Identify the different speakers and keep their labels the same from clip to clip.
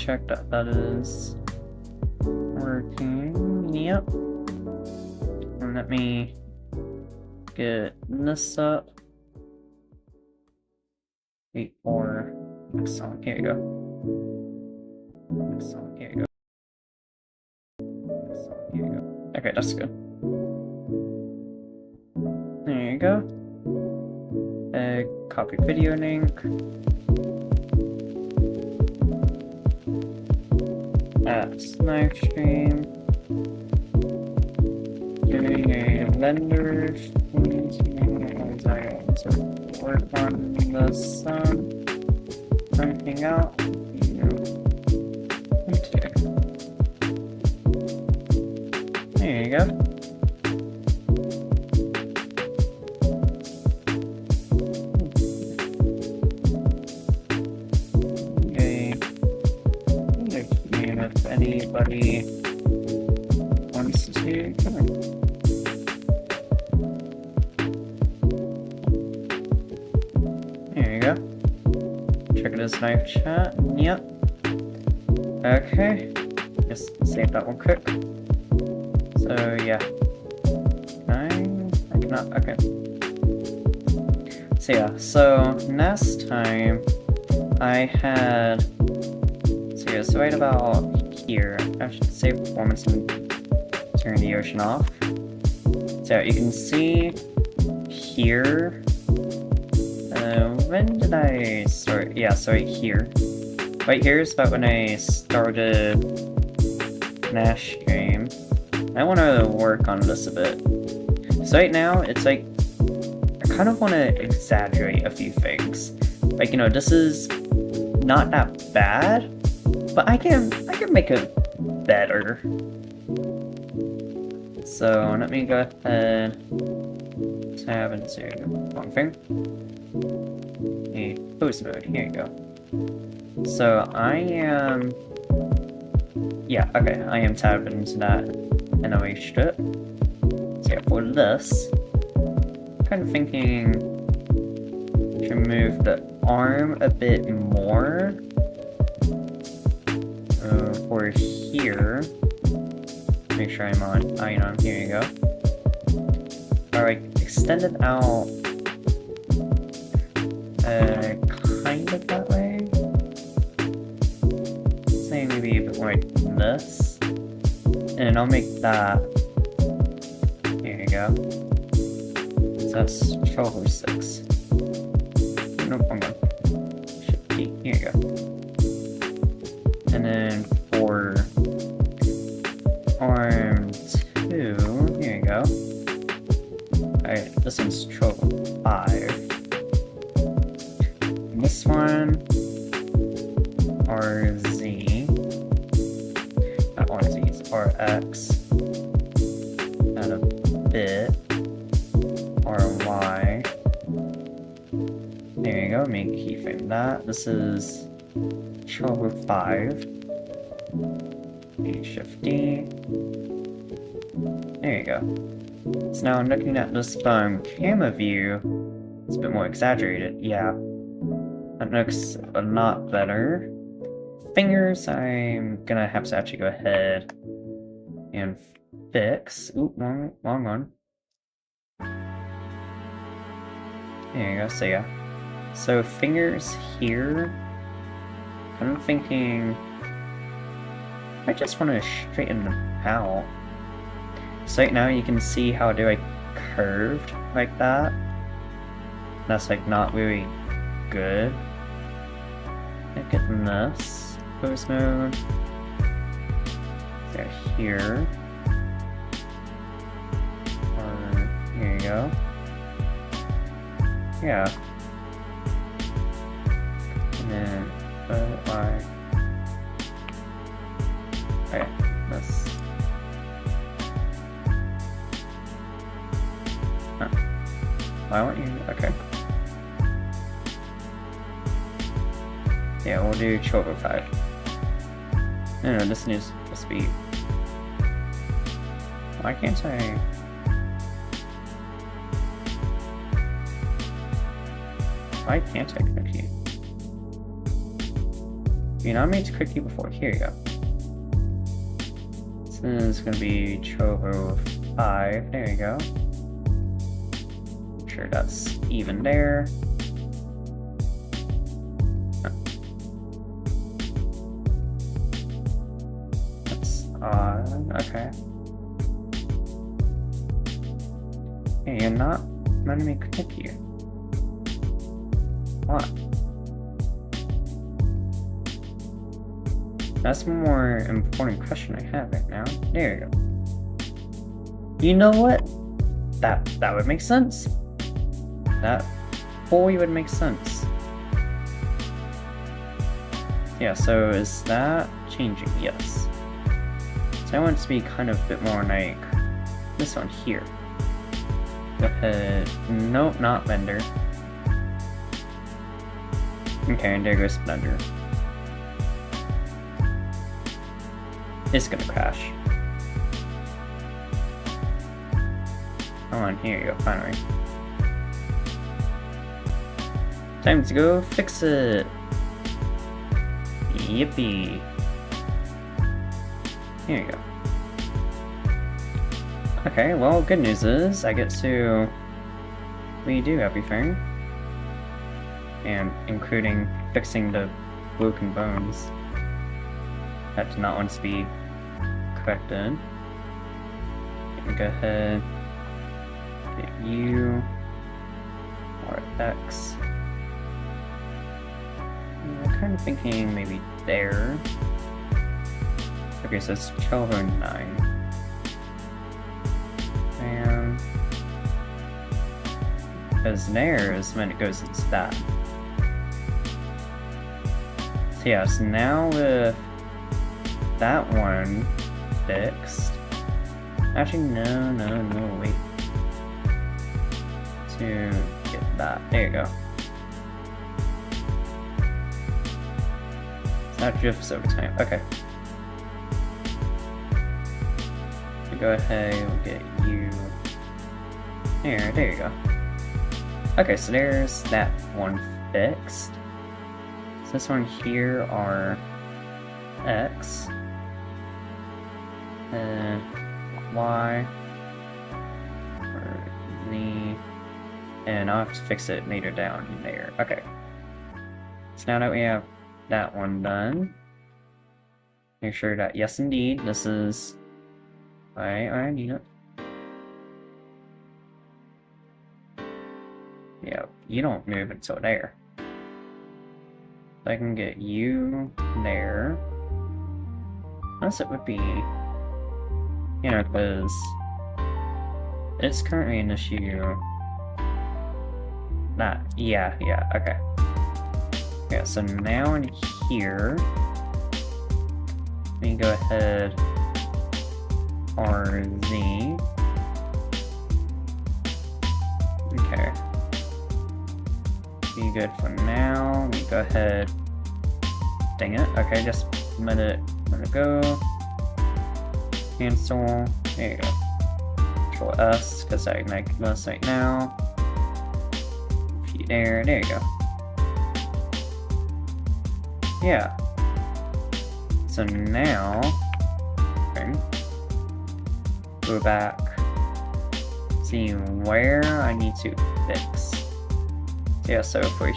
Speaker 1: check that that is working. Yep. And let me get this up. Wait for next song. Here you go. Next song. Here you go. Next song. Here you go. Okay, that's good. There you go. Copy video link. At live stream. Doing a Blender as I work on the song. Something out. There you go. If anybody wants to come in. There you go. Check this live chat. Yep. Okay. Just save that one quick. So yeah. I cannot. Okay. So yeah. So last time I had. Yeah, so right about here, I should save performance and turn the ocean off. So you can see here, when did I start? Yeah, so right here. Right here is about when I started Nash game. I want to work on this a bit. So right now, it's like, I kind of want to exaggerate a few things. Like, you know, this is not that bad, but I can make it better. So let me go ahead, tab into wrong thing. A post mode. Here you go. So I am, yeah, okay, I am tabbed into that and I reached it. So yeah, for this, I'm kind of thinking to move the arm a bit more. For here, make sure I'm on ion. Here you go. Alright, extend it out kind of that way. Say maybe a bit more like this. And I'll make that. Here you go. So that's 1206. Nope, I'm going. Shift T. Here you go. And then for arm 2, here you go. Alright, this one's 1205. And this one, RZ. Not RZ, it's RX. Add a bit. RY. There you go, make a keyframe that. This is 1205. Shift D. There you go. So now I'm looking at this from camera view. It's a bit more exaggerated. Yeah. That looks a lot better. Fingers, I'm gonna have to actually go ahead and fix. Oop, wrong one. There you go, so yeah. So fingers here. I'm thinking I just want to straighten them out. So right now you can see how they're like curved like that. That's like not really good. Look at this. Pose mode. They're here. Or here you go. Yeah. And then Y. Okay, that's... Huh. Why won't you? Okay. Yeah, we'll do 1205. No, this needs to be... Why can't I... Why can't I connect you? You know, I made cookie before. Here you go. This is gonna be Chovo 5. There you go. Sure, that's even there. That's odd. Okay. Hey, you're not letting me click you. What? That's a more important question I have right now. There you go. You know what? That would make sense. That fully would make sense. Yeah, so is that changing? Yes. So I want it to be kind of a bit more like this one here. Go ahead. Nope, not Blender. Okay, and there goes Blender. It's gonna crash. Come on, here you go, finally. Time to go fix it! Yippee! Here you go. Okay, well, good news is I get to redo everything. And including fixing the broken bones. That did not want to be corrected. Go ahead. Get U. Or X. I'm kind of thinking maybe there. Okay, so it's 12 or 9. And because there is when it goes into that. So yes, now with that one fixed. Actually, no, wait. To get that. There you go. That drifts over time. Okay. So go ahead and get you. There you go. Okay, so there's that one fixed. So this one here are X. And Y. Or Z. And I'll have to fix it later down there. Okay. So now that we have that one done, make sure that yes indeed this is I need it. Yeah, you don't move until there. So I can get you there. Unless it would be, you know, because it's currently an issue. That, yeah, okay. Yeah, so now in here, we go ahead, RZ. Okay. Be good for now. We go ahead. Dang it. Okay, just let it go. Cancel. There you go. Control S, because I can make this right now. There you go. Yeah. So now, okay, go back, see where I need to fix. So yeah, so for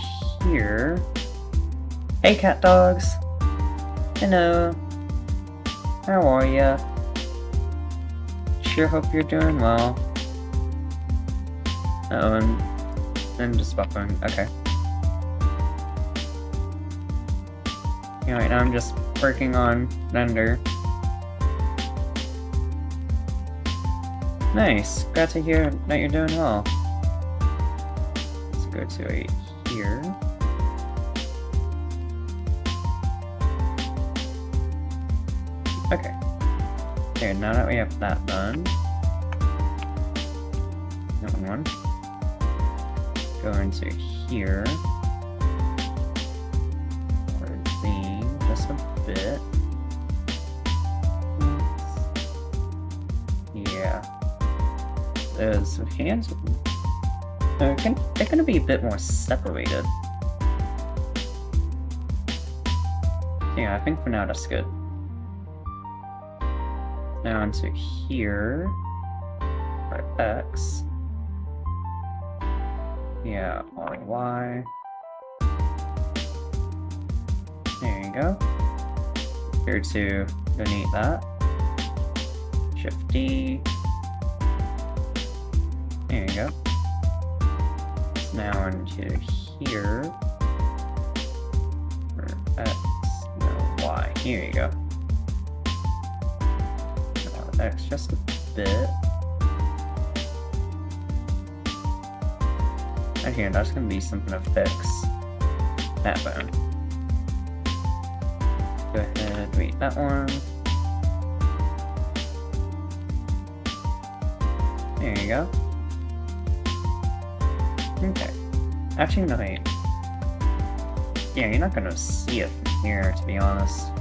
Speaker 1: here, hey cat dogs, hello, how are ya? Sure hope you're doing well. Oh, and I'm just buffering, okay. Yeah, right now I'm just working on Blender. Nice, glad to hear that you're doing well. Let's go to right here. Okay. Okay, now that we have that done. Another one. Go into here. Just a bit. Yeah. Those hands, they're gonna be a bit more separated. Yeah, I think for now that's good. Now into here, for X. Yeah, RY. There you go. Here to delete that. Shift D. There you go. Now into here. For X, no, Y. Here you go. Now X just a bit. And here, that's gonna be something to fix. That bone. Go ahead, delete that one. There you go. Okay. Actually, no, wait. Yeah, you're not gonna see it from here, to be honest.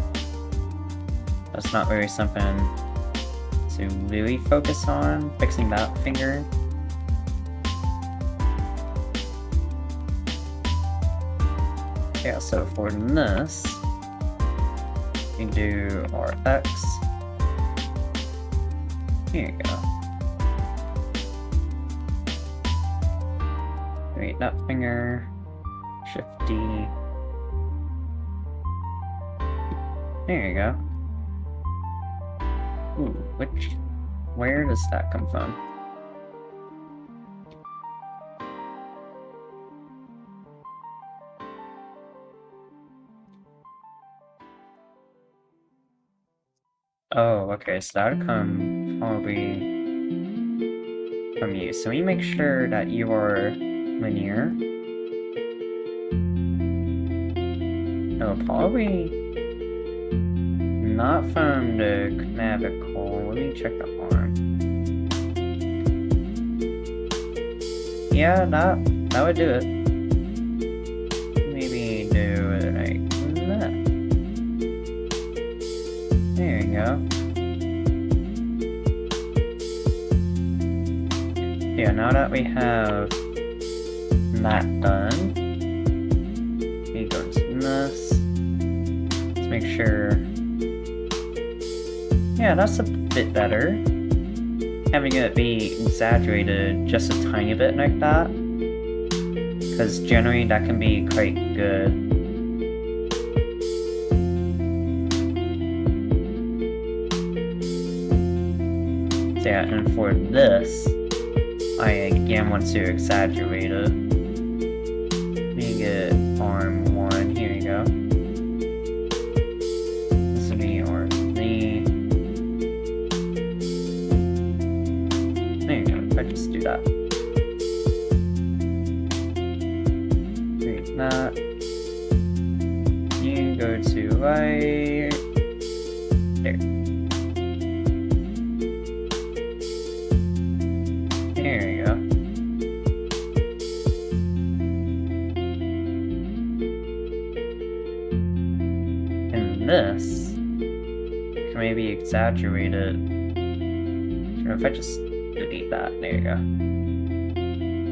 Speaker 1: That's not really something to really focus on, fixing that finger. Yeah, so for this, you can do RX. Here you go. Wait, that finger. Shift D. There you go. Ooh, where does that come from? Oh, okay, so that would come probably from you. So we make sure that you are linear. No, probably not from the clavicle. Let me check the arm. Yeah, that would do it. Maybe do it like that. There you go. Yeah, now that we have that done, we go to this. Let's make sure. Yeah, that's a bit better. Having it be exaggerated just a tiny bit like that. Because generally that can be quite good. So yeah, and for this, I again want to exaggerate it. Make it arm 1, here you go. This will be arm 3. There you go, if I just do that. Create that. You go to right. There. There you go. And this can maybe exaggerate it. Or if I just delete that, there you go.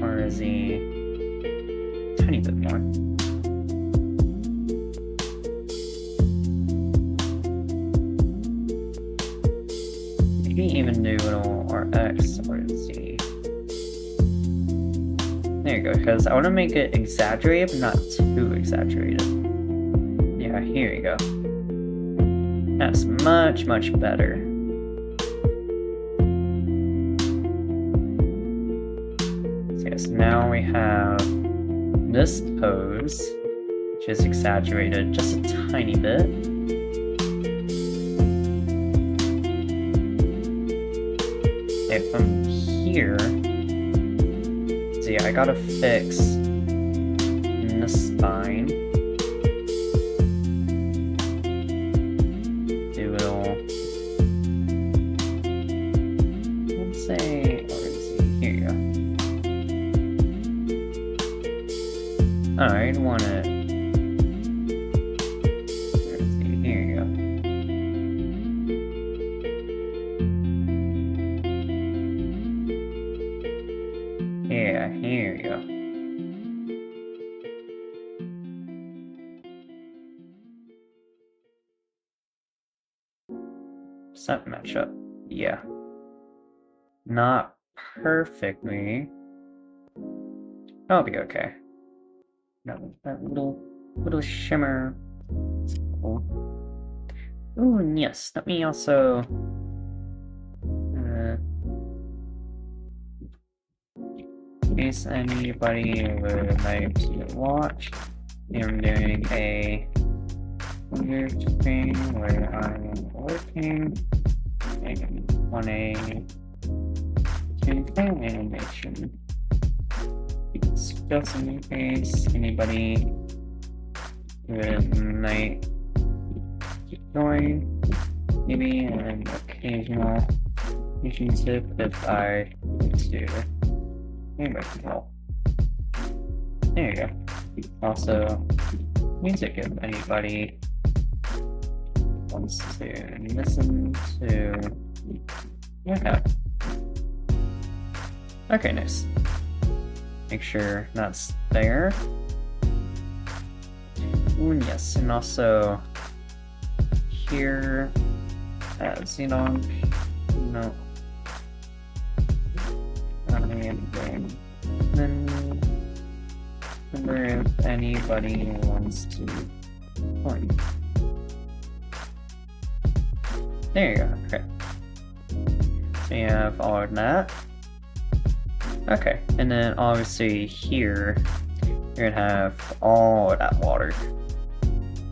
Speaker 1: Or is he a tiny bit more? Maybe even do little RX or Z. There you go, because I want to make it exaggerated, but not too exaggerated. Yeah, here you go. That's much, much better. So yes, now we have this pose, which is exaggerated just a tiny bit. And from here, so yeah, I gotta fix in the spine. Do it all. Let's say, here you go. Alright, want it. Here you go. Yeah, here you go. Does that match up? Yeah. Not perfectly. That'll be okay. That little shimmer. It's cool. Ooh, and yes, let me also in case anybody would like to watch, I'm doing a weird thing where I'm working on a thing animation. It's just in case anybody would might join, maybe an occasional mission tip if I need to. Anyway, well, there you go. Also, music if anybody wants to listen to. Yeah. Okay, nice. Make sure that's there. Ooh, yes, and also here at Xenon. No. Then remember if anybody wants to join. There you go. Okay. So you have all of that. Okay, and then obviously here you're gonna have all of that water,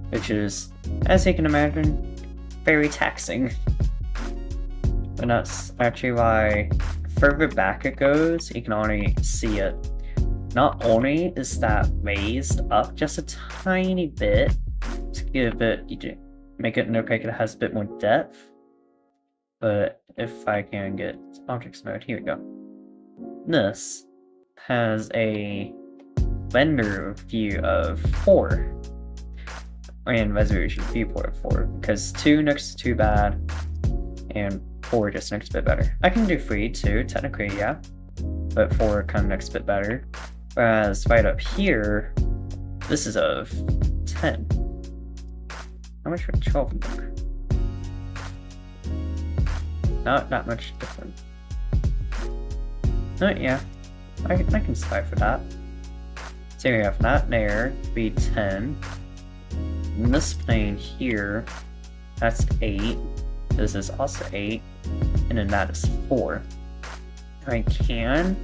Speaker 1: which is, as you can imagine, very taxing. And that's actually why further back it goes, you can already see it. Not only is that raised up just a tiny bit to give it, make it look like it has a bit more depth, but if I can get objects mode, here we go. This has a Blender view of 4 and resolution viewport of 4 because 2 looks too bad and 4 just looks a bit better. I can do 3 too, technically, yeah, but 4 kind of looks a bit better. Whereas right up here, this is of 10. How much would 12 look? Not that much different. Yeah, I can slide for that. So we have that there, be 10. And this plane here, that's 8. This is also 8. And then that is 4. I can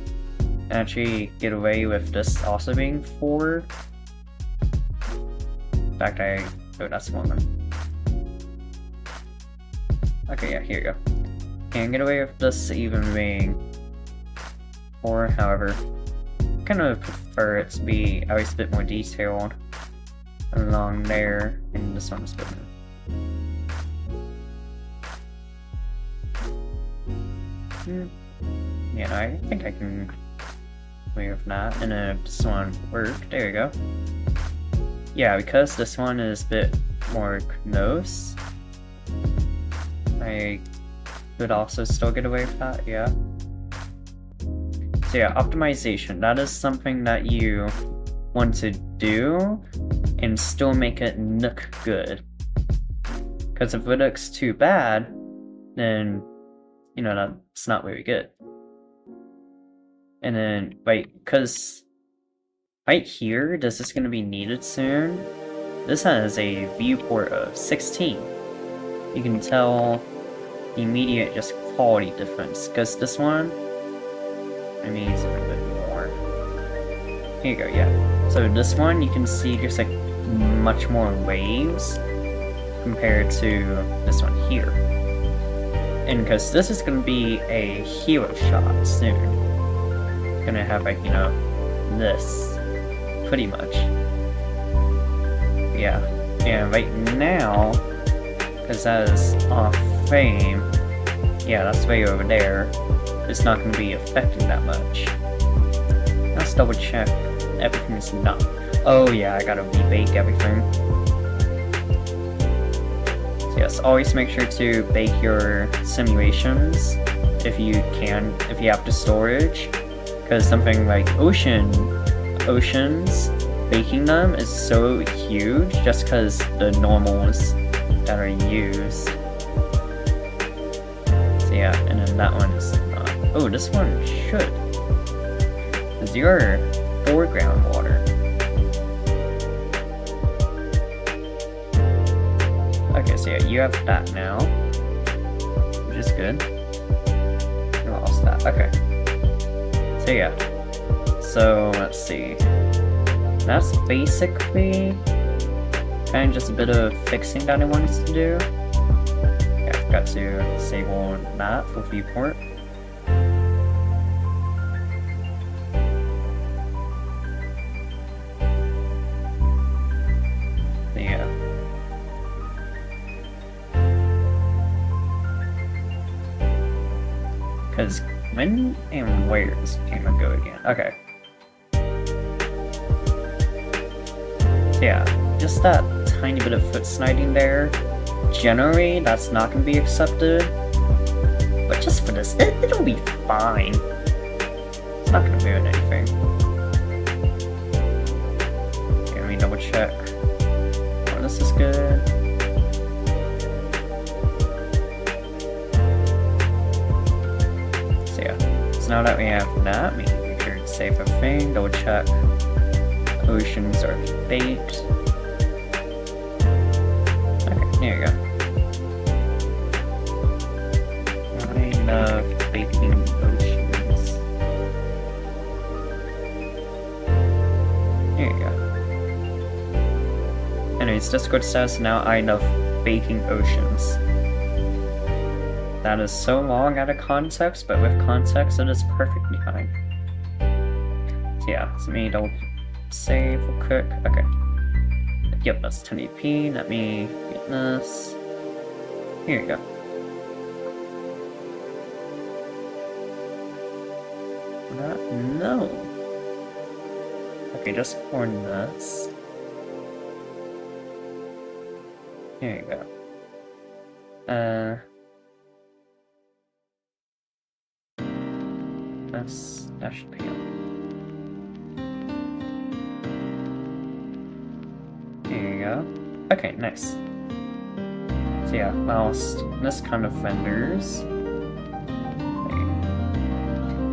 Speaker 1: actually get away with this also being 4. In fact, oh, that's 1. Okay, yeah, here you go. Can get away with this even being 4, however, I kind of prefer it to be at least a bit more detailed along there, and this one's a bit more. Yeah, I think I can away with that, and then if this one worked, there you go. Yeah, because this one is a bit more close, I could also still get away with that, yeah. So yeah, optimization, that is something that you want to do and still make it look good. Because if it looks too bad, then, you know, that's not very good. And then, because right here, this is going to be needed soon. This has a viewport of 16. You can tell the immediate just quality difference, because this one, I mean, it's a little bit more. Here you go, yeah. So this one, you can see just like much more waves compared to this one here. And because this is going to be a hero shot soon. Gonna have like, you know, this pretty much. Yeah. And right now, because that is off frame, yeah, that's way over there. It's not going to be affecting that much. Let's double check everything's not. Oh yeah, I gotta rebake everything. So yes, always make sure to bake your simulations if you can, if you have the storage. Because something like oceans, baking them is so huge just because the normals that are used. Yeah, and then that one is not. Oh, this one should. Because you're foreground water. Okay, so yeah, you have that now. Which is good. I lost that. Okay. So yeah. So let's see. That's basically kind of just a bit of fixing that I wanted to do. Yeah, I forgot to disable that for viewport. Yeah. Because when and where does the camera go again? Okay. So yeah, just that tiny bit of foot sliding there. Generally, that's not going to be accepted. But just for this, it'll be fine. It's not going to ruin anything. Okay, let me double check. Oh, this is good. So yeah, so now that we have that, we can make sure to save everything, double check. Oceans are baked. Okay, there you go. I love baking oceans. There you go. Anyways, Discord says now I love baking oceans. That is so long out of context, but with context it is perfectly fine. So yeah, so me double save real quick. Okay. Yep, that's 1080p. Let me get this. Here you go. No. Okay, just for this. Here you go. That should be it. Here you go. Okay, nice. So yeah, whilst this kind of renders.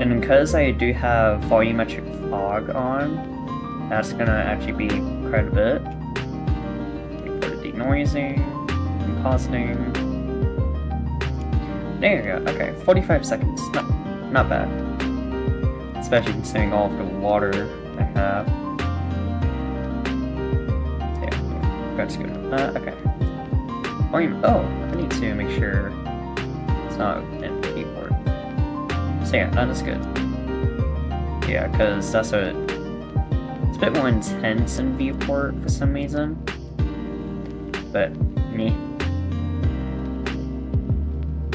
Speaker 1: And because I do have volumetric fog on, that's gonna actually be quite a bit. For the denoising, compositing. There you go. Okay, 45 seconds. Not bad. Especially considering all of the water I have. Yeah, that's good. Okay. Volume. Oh, I need to make sure it's not in the keyboard. So yeah, that is good. Yeah, because it's a bit more intense in viewport for some reason. But me.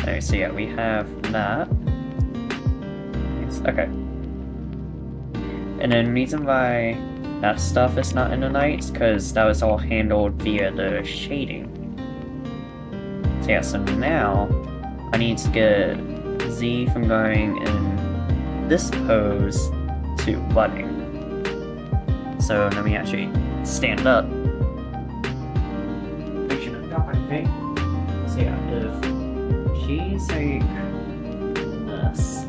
Speaker 1: Okay, so yeah, we have that. Okay. And then the reason why that stuff is not in the night is because that was all handled via the shading. So yeah, so now I need to get Z from going in this pose to butting. So let me actually stand up. I should have got my thing. So yeah, if she's like this.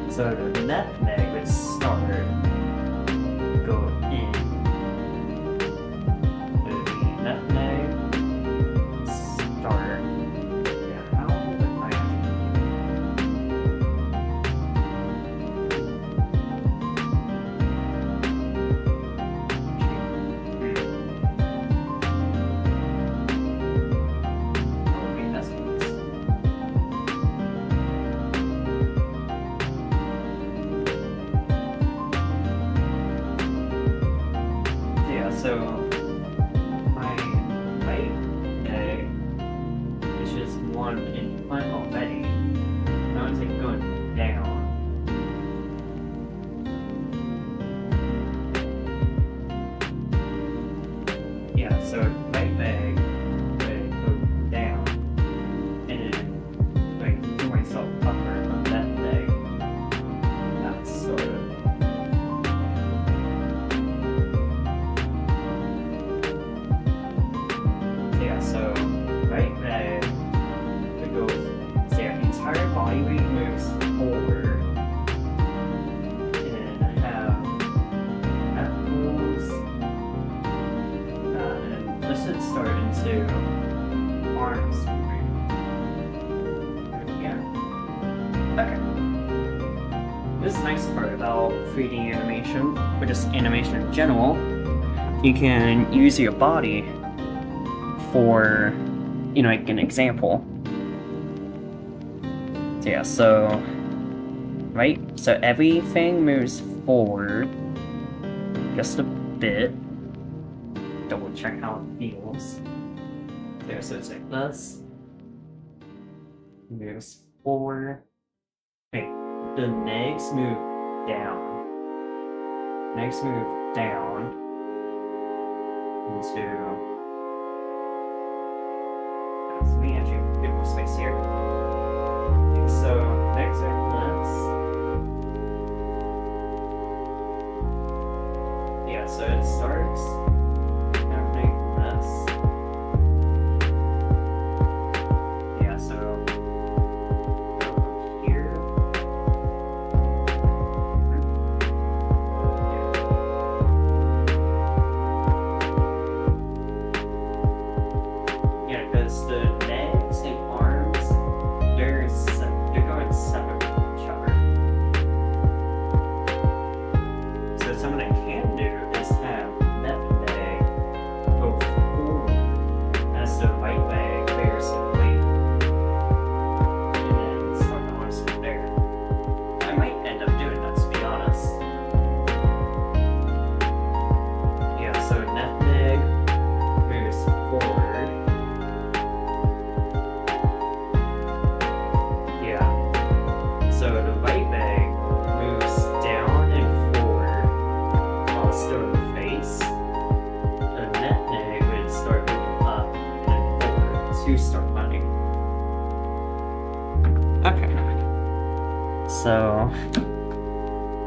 Speaker 1: So the net leg would start go in. The net leg start. Yeah, how would I So my right leg, which is one in front already, now it's like going down. Yeah, so right leg would go down, and then like do myself upper on that leg. That's sort of. So right leg to arms. Yeah. Okay. This nice part about 3D animation, or just animation in general, you can use your body for, you know, like an example. So yeah, so, right? So everything moves forward just a bit. Double check how it feels. There, so it's like this. Moves forward. Okay, the legs move down. Legs move down into. Let me actually get more space here. Okay, so legs are this. Yeah, so it starts happening this. Yeah, so here. Yeah, because the legs and arms, they're going separate from each other. So something I can do is have that leg go forward as the right leg bears the weight, and then start the arms from there. I might end up doing that, to be honest. Yeah, so that leg moves forward. Yeah. So the right leg moves down and forward while still in the face. The net leg would start moving up and forward to start running. Okay. So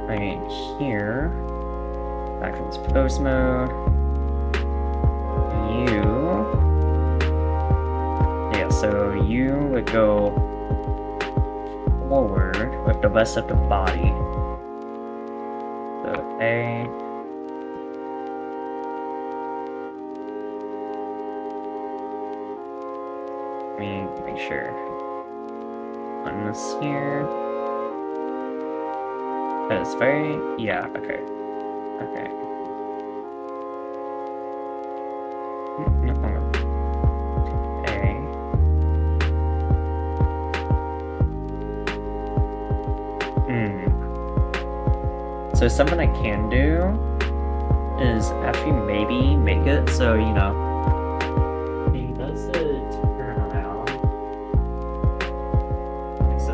Speaker 1: right here, back to this pose mode. Yeah, so you would go forward with the rest of the body. So A. Let me make sure. On this here. It's very, yeah, okay. Okay. No, hold on. A. So something I can do is actually maybe make it so, you know, he does the turn around. Like so.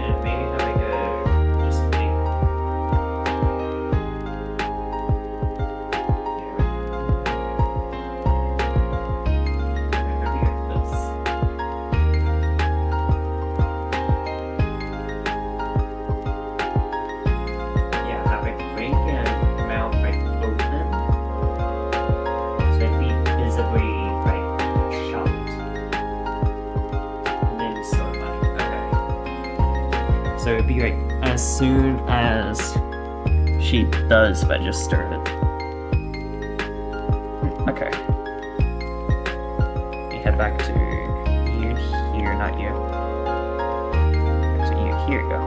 Speaker 1: And maybe have like a just make so it'd be like as soon as she does register it. Okay. We head back to you here, not you. So you here you go.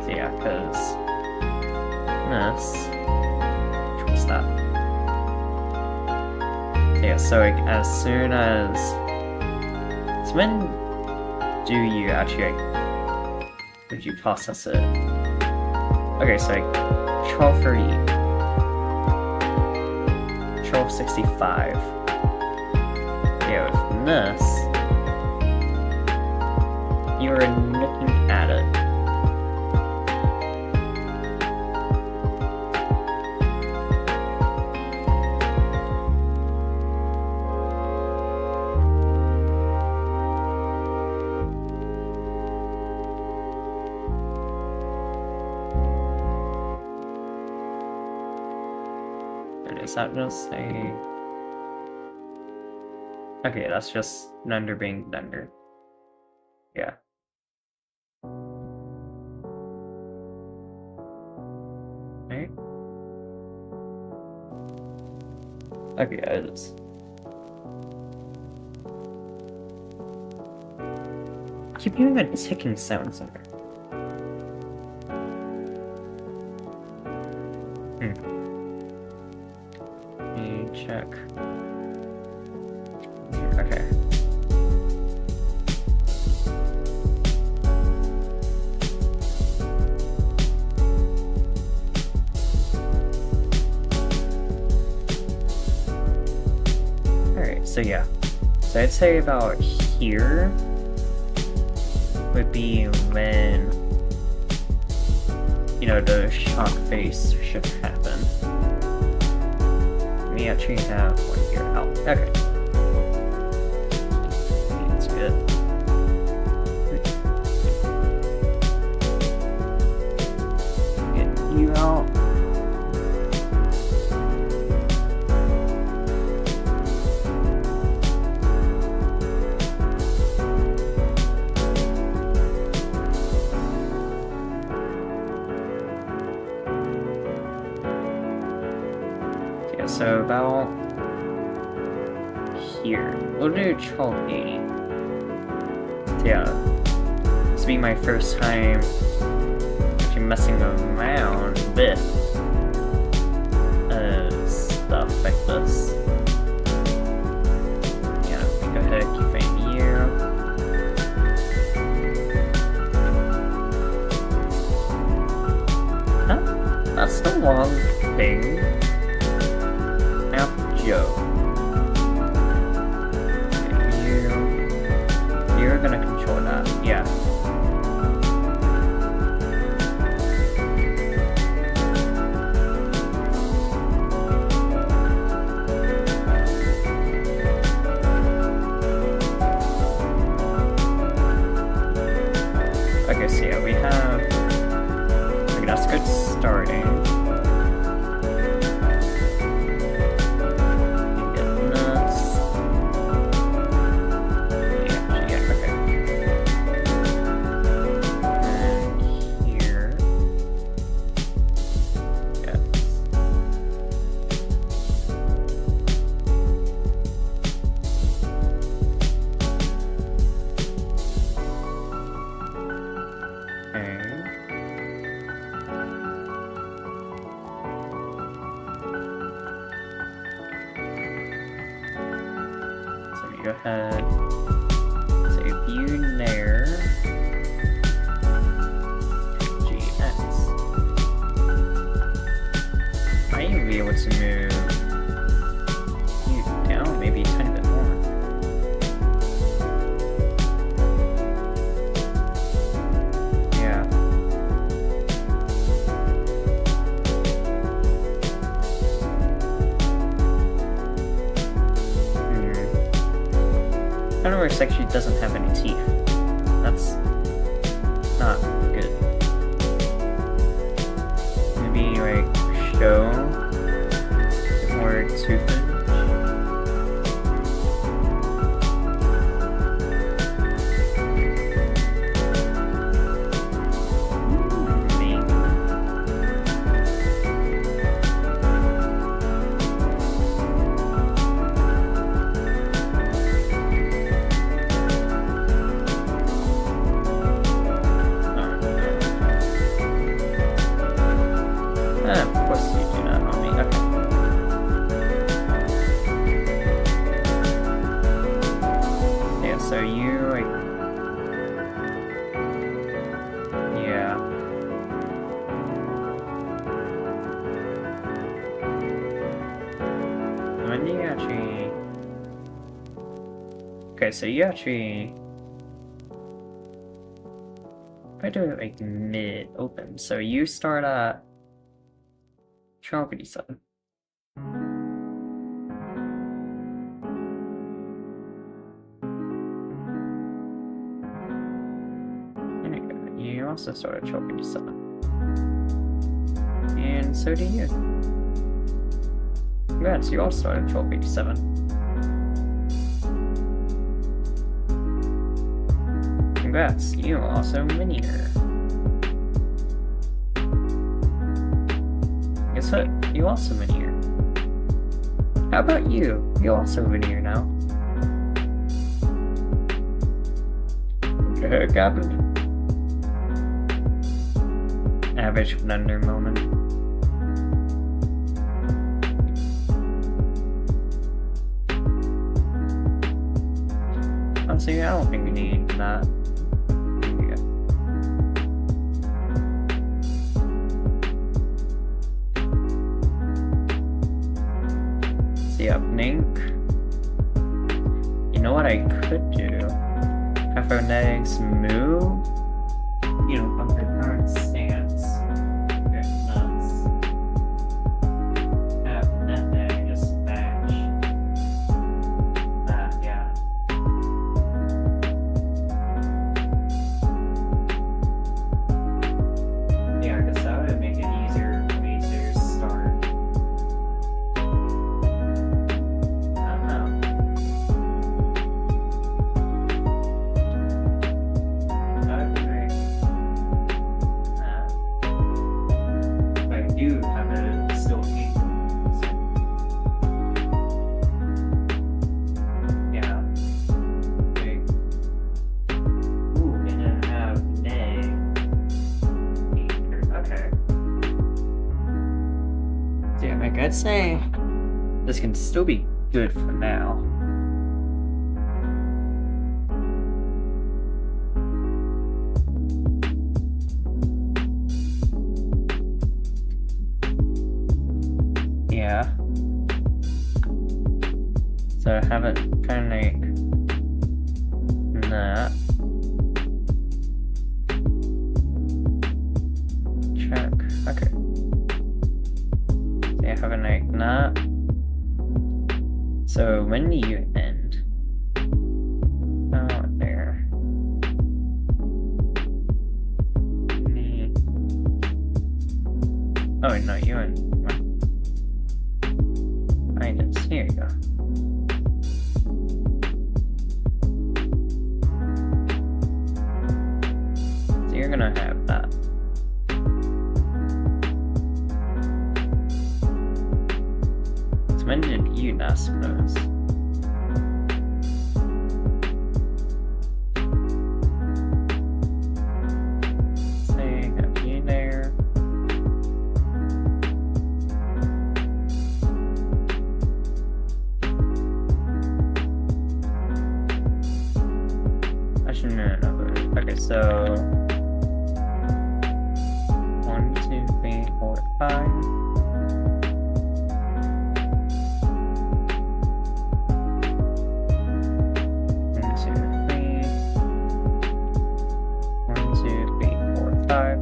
Speaker 1: So yeah, because this. What's that? So yeah, so like as soon as. So when do you actually, like, would you process it? Okay, so like 1230, 1265. Yeah, with this, you're looking at it. Is that just a... Okay, that's just Blender being Blender. Yeah. Right? Okay, yeah, it is. I keep hearing a ticking sound somewhere. Let me check. Okay. Alright, so yeah. So I'd say about here would be when, you know, the shock face should happen. We actually have one here. Oh, okay. That's good. Get you out. So about here. We'll do chalky. So yeah. This will be my first time actually messing around with stuff like this. Yeah, let me go ahead and keyframe you. Huh? That's the wrong thing. Joe. Okay, you're gonna control that, yeah. Okay, so yeah, we have. Okay, that's good starting. Go ahead, save view there, GX. Might even be able to move you down maybe a tiny bit more. Yeah. Counterworks actually doesn't have any teeth. That's not good. Maybe like show more toothage. Of course you do not on me. Okay. Yeah, so you like. Yeah. When do you actually. Okay, so you actually. I do it like mid open. So you start at. 1287. There you go. You also started 1287. And so do you. Congrats, you all started 1287. Congrats, you also linear. Guess what? You also linear. How about you? You also linear now. What the heck happened? Average Blender moment. Honestly, I don't think we need that. See opening. You know what I could do? Have our legs move, you know, from their current stance. Get nuts. Have that leg just match that, yeah. Yeah, I guess that would make it easier for me to start. You have to still eat. So. Yeah. Big. Ooh, and then have nay. Okay. Damn, I gotta say, this can still be good for now. Yeah. So I have it kind of like that. Check. Okay. So I have it like that. So when do you end? Oh, there. Oh, no, you end. Here you go. So you're gonna have that. So when did you not suppose? Say, have you there? No. Okay, so 1, 2, 3, 4, 5. 1, 2, 3, 4, 5.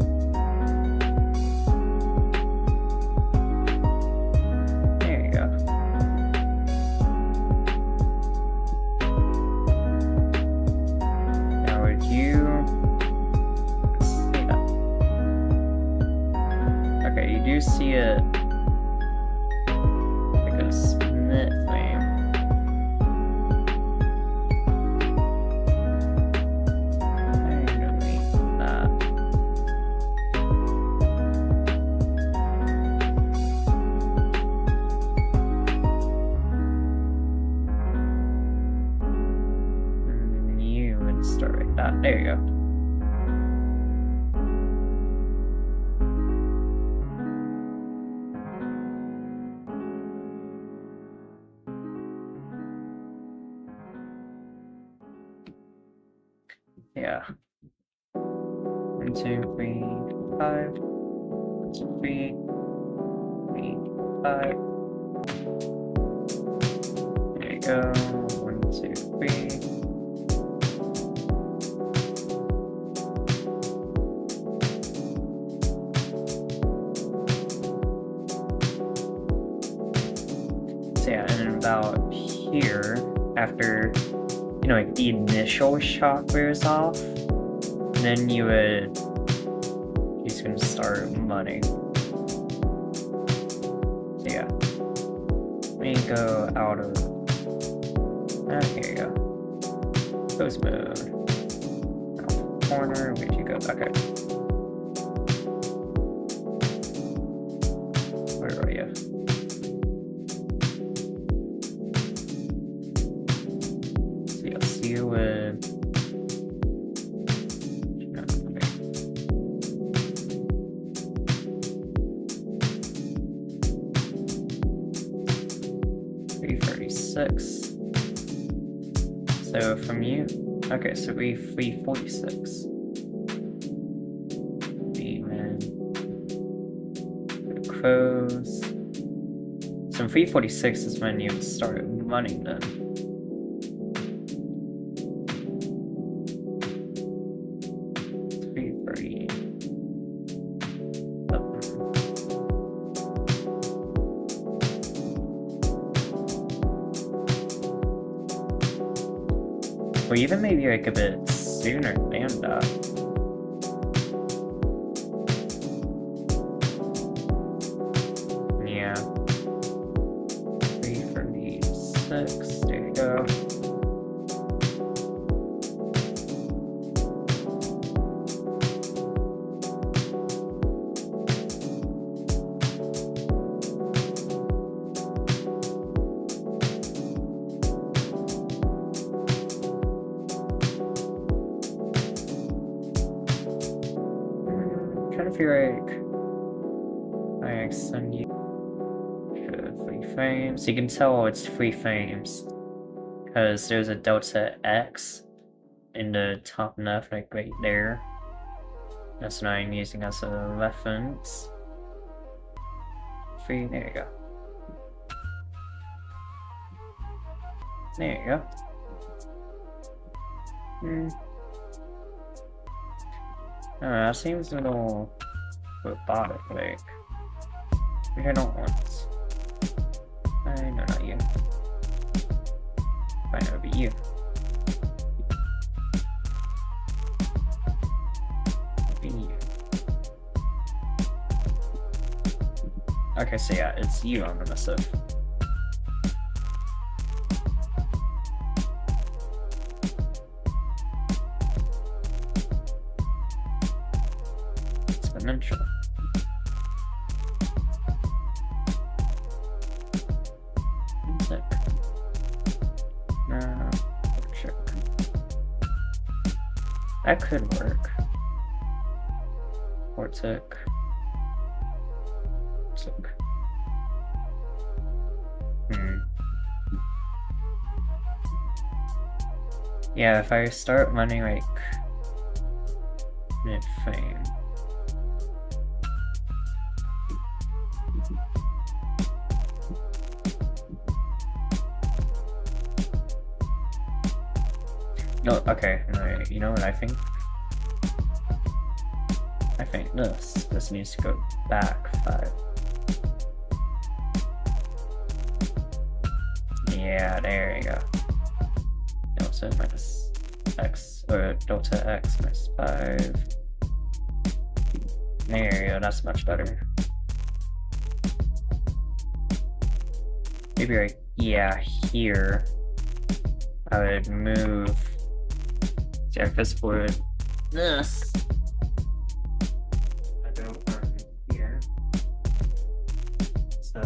Speaker 1: There you go. Okay, you do see it like a split frame. I'm gonna make that. And you would start like that. There you go. Yeah. 1, 2, 3, 5. 1, 2, 3, 5. There you go. 1, 2, 3. So yeah, and then about here, after, you know, like the initial shock wears off, then you would, he's gonna start mudding. So yeah, let me go out of, here you go, post mode, corner. Where'd you go? Okay. Where are you? So I'll see you with... Okay. 336. So from you, okay, so we 346. Demon. Crows. So 346 is when you start running them. Or even maybe like a bit sooner than that. Yeah. 336, there you go. Trying to figure like I send you 3 frames. You can tell it's 3 frames because there's a delta X in the top left, like right there. That's what I'm using as a reference. 3, there you go. There you go. That seems a little robotic, like. Which I don't want. No, not you. Fine, it'll be you. It'll be you. Okay, so yeah, it's you on the missive. Exponential. Check. That could work. Or tick. Yeah, if I start running like mid-frame. No, okay, no, you know what I think? I think this needs to go back 5. Yeah, there you go. Delta minus X, or delta X minus 5. There you go, that's much better. Maybe right, yeah, here. I would move. Yeah, this would. This. I go from here. So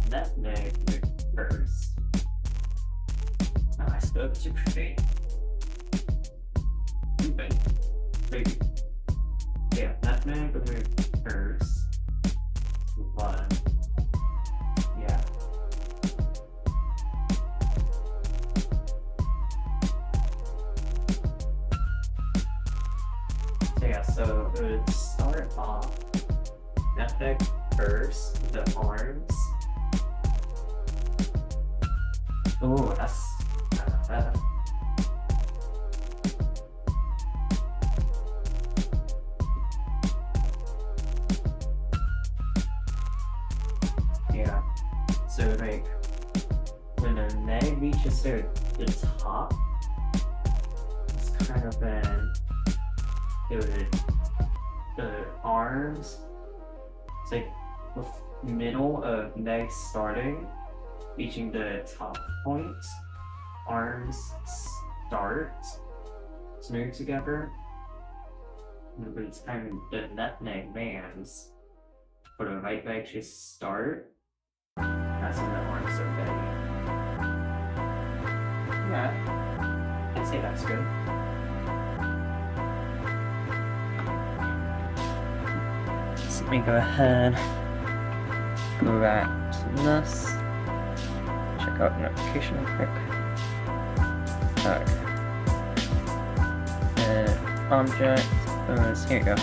Speaker 1: that neg would first. Oh, I spoke too quickly. Maybe. Yeah, that neg would move first. 1. Yeah. So it would start off epic first, the arms. Oh, that's better. Yeah. So like when a neg reaches the top, it's kind of an it would the arms, it's like the middle of neg starting, reaching the top point, arms start to move together, but it's kind of the nutmeg bands. For the right leg to start. That's some that aren't so big. Yeah, I'd say that's good. So let me go ahead, go back to this, check out the notification real quick. Alright. Object, here you go.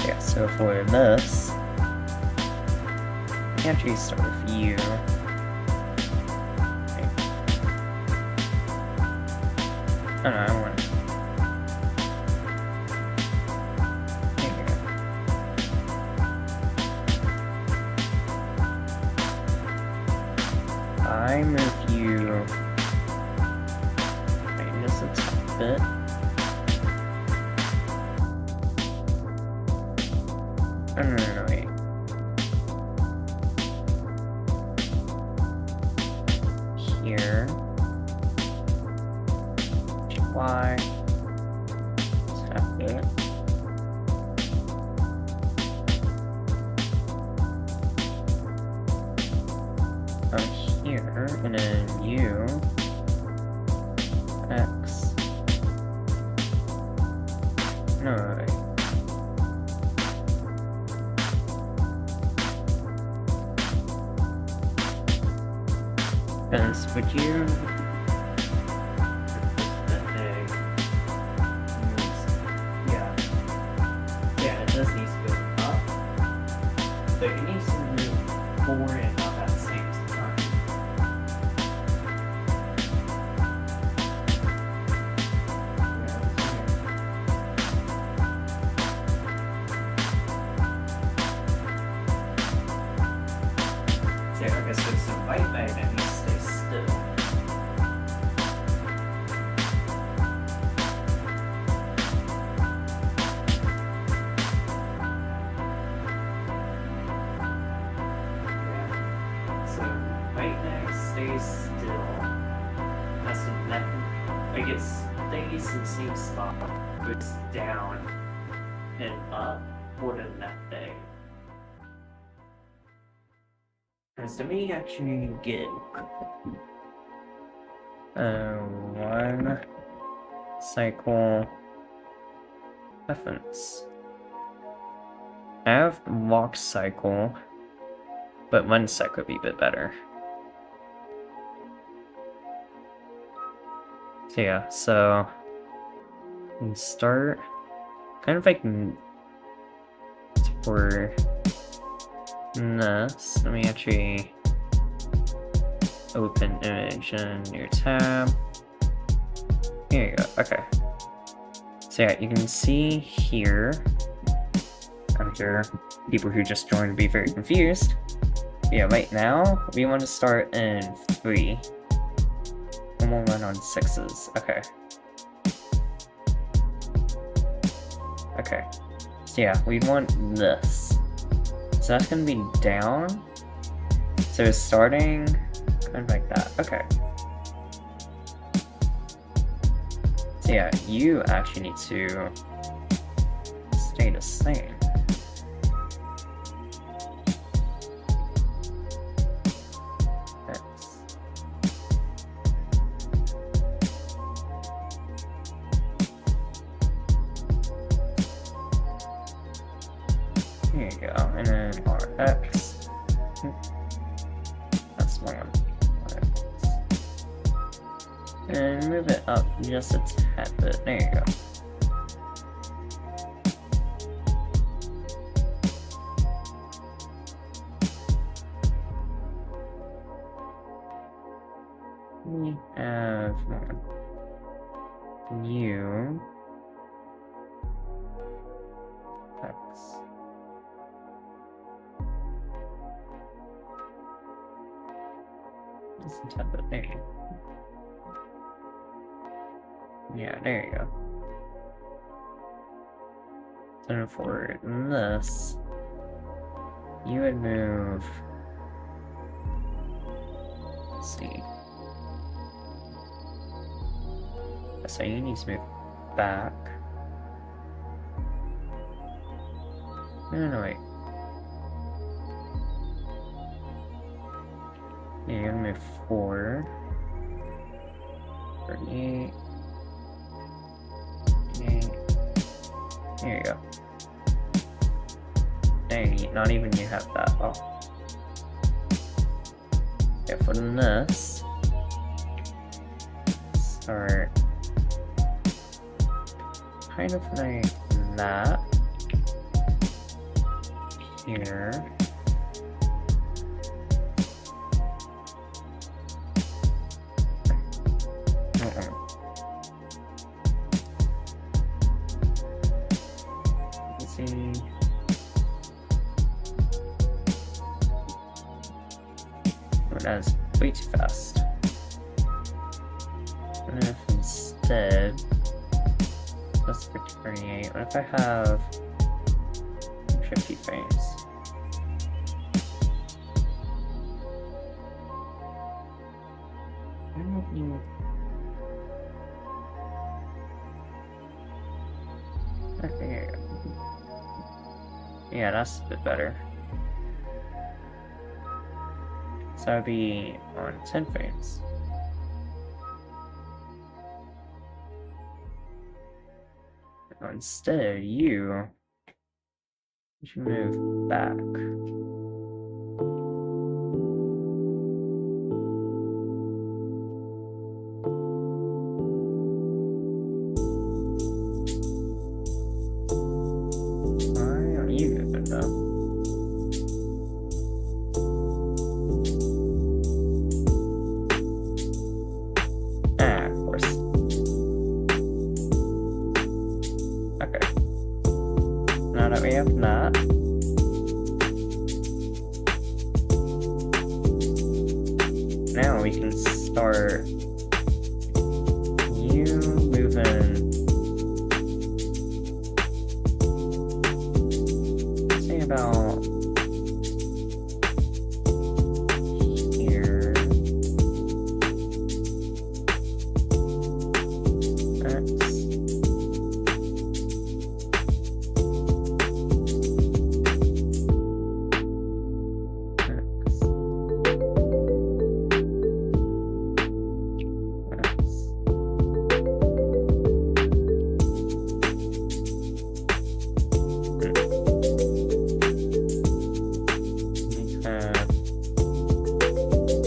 Speaker 1: Yeah, so for this, we actually start with you. Okay. Oh no, I want. There you go. I move you. Right, just a top bit. No, wait. Here. Y. Tap it. Here, and then U. X. No, wait. Because would you yeah, it does need to go up, but it needs to move forward and up at the same time. So I guess with some white bag that needs to stay still. Yeah. So white bag stays still. That's the neck. Like it stays in the same spot, goes down and up for the neck bag. Because to me, actually get one cycle reference. I have walk cycle, but one cycle would be a bit better. So yeah, so we can start kind of like for this. Let me actually open image in your tab. Here you go. Okay. So yeah, you can see here, I'm sure people who just joined will be very confused. Yeah, right now we want to start in 3. And we'll run on 6s. Okay. Okay. So yeah, we want this. So that's gonna be down. So it's starting kind of like that. Okay. So yeah, you actually need to stay the same. Here you go, and then RX. That's one. RX. And move it up just a tad bit. There you go. We have U X. Just a tad bit. There you go. Yeah, there you go. So for this, you would move. Let's see. so you need to move back. No, wait. Yeah, you're gonna move 4. 38. Okay. There you go. Dang, not even you have that. Oh. Okay, for this, start kind of like that. Here. Let's see. Oh, that's way too fast. And if instead, let's pick 38. What if I have 50 frames? Okay. Yeah, that's a bit better. So I'd be on 10 frames. Instead, you should move back. Why are you moving though? Ah, of course. Okay. Now that we have that, now we can start you moving, say about here.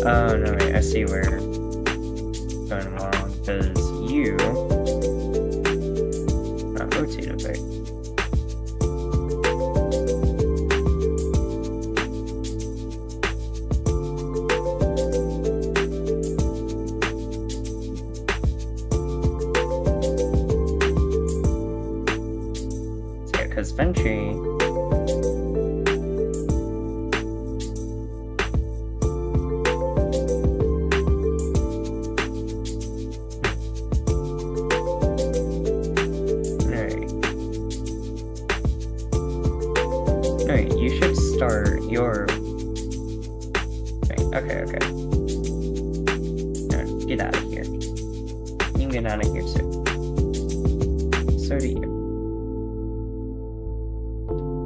Speaker 1: Oh no, wait, I see where it's going wrong, because you not rotate a bit. So yeah, because Ventry you should start your... Okay. No, get out of here. You can get out of here too. So do you.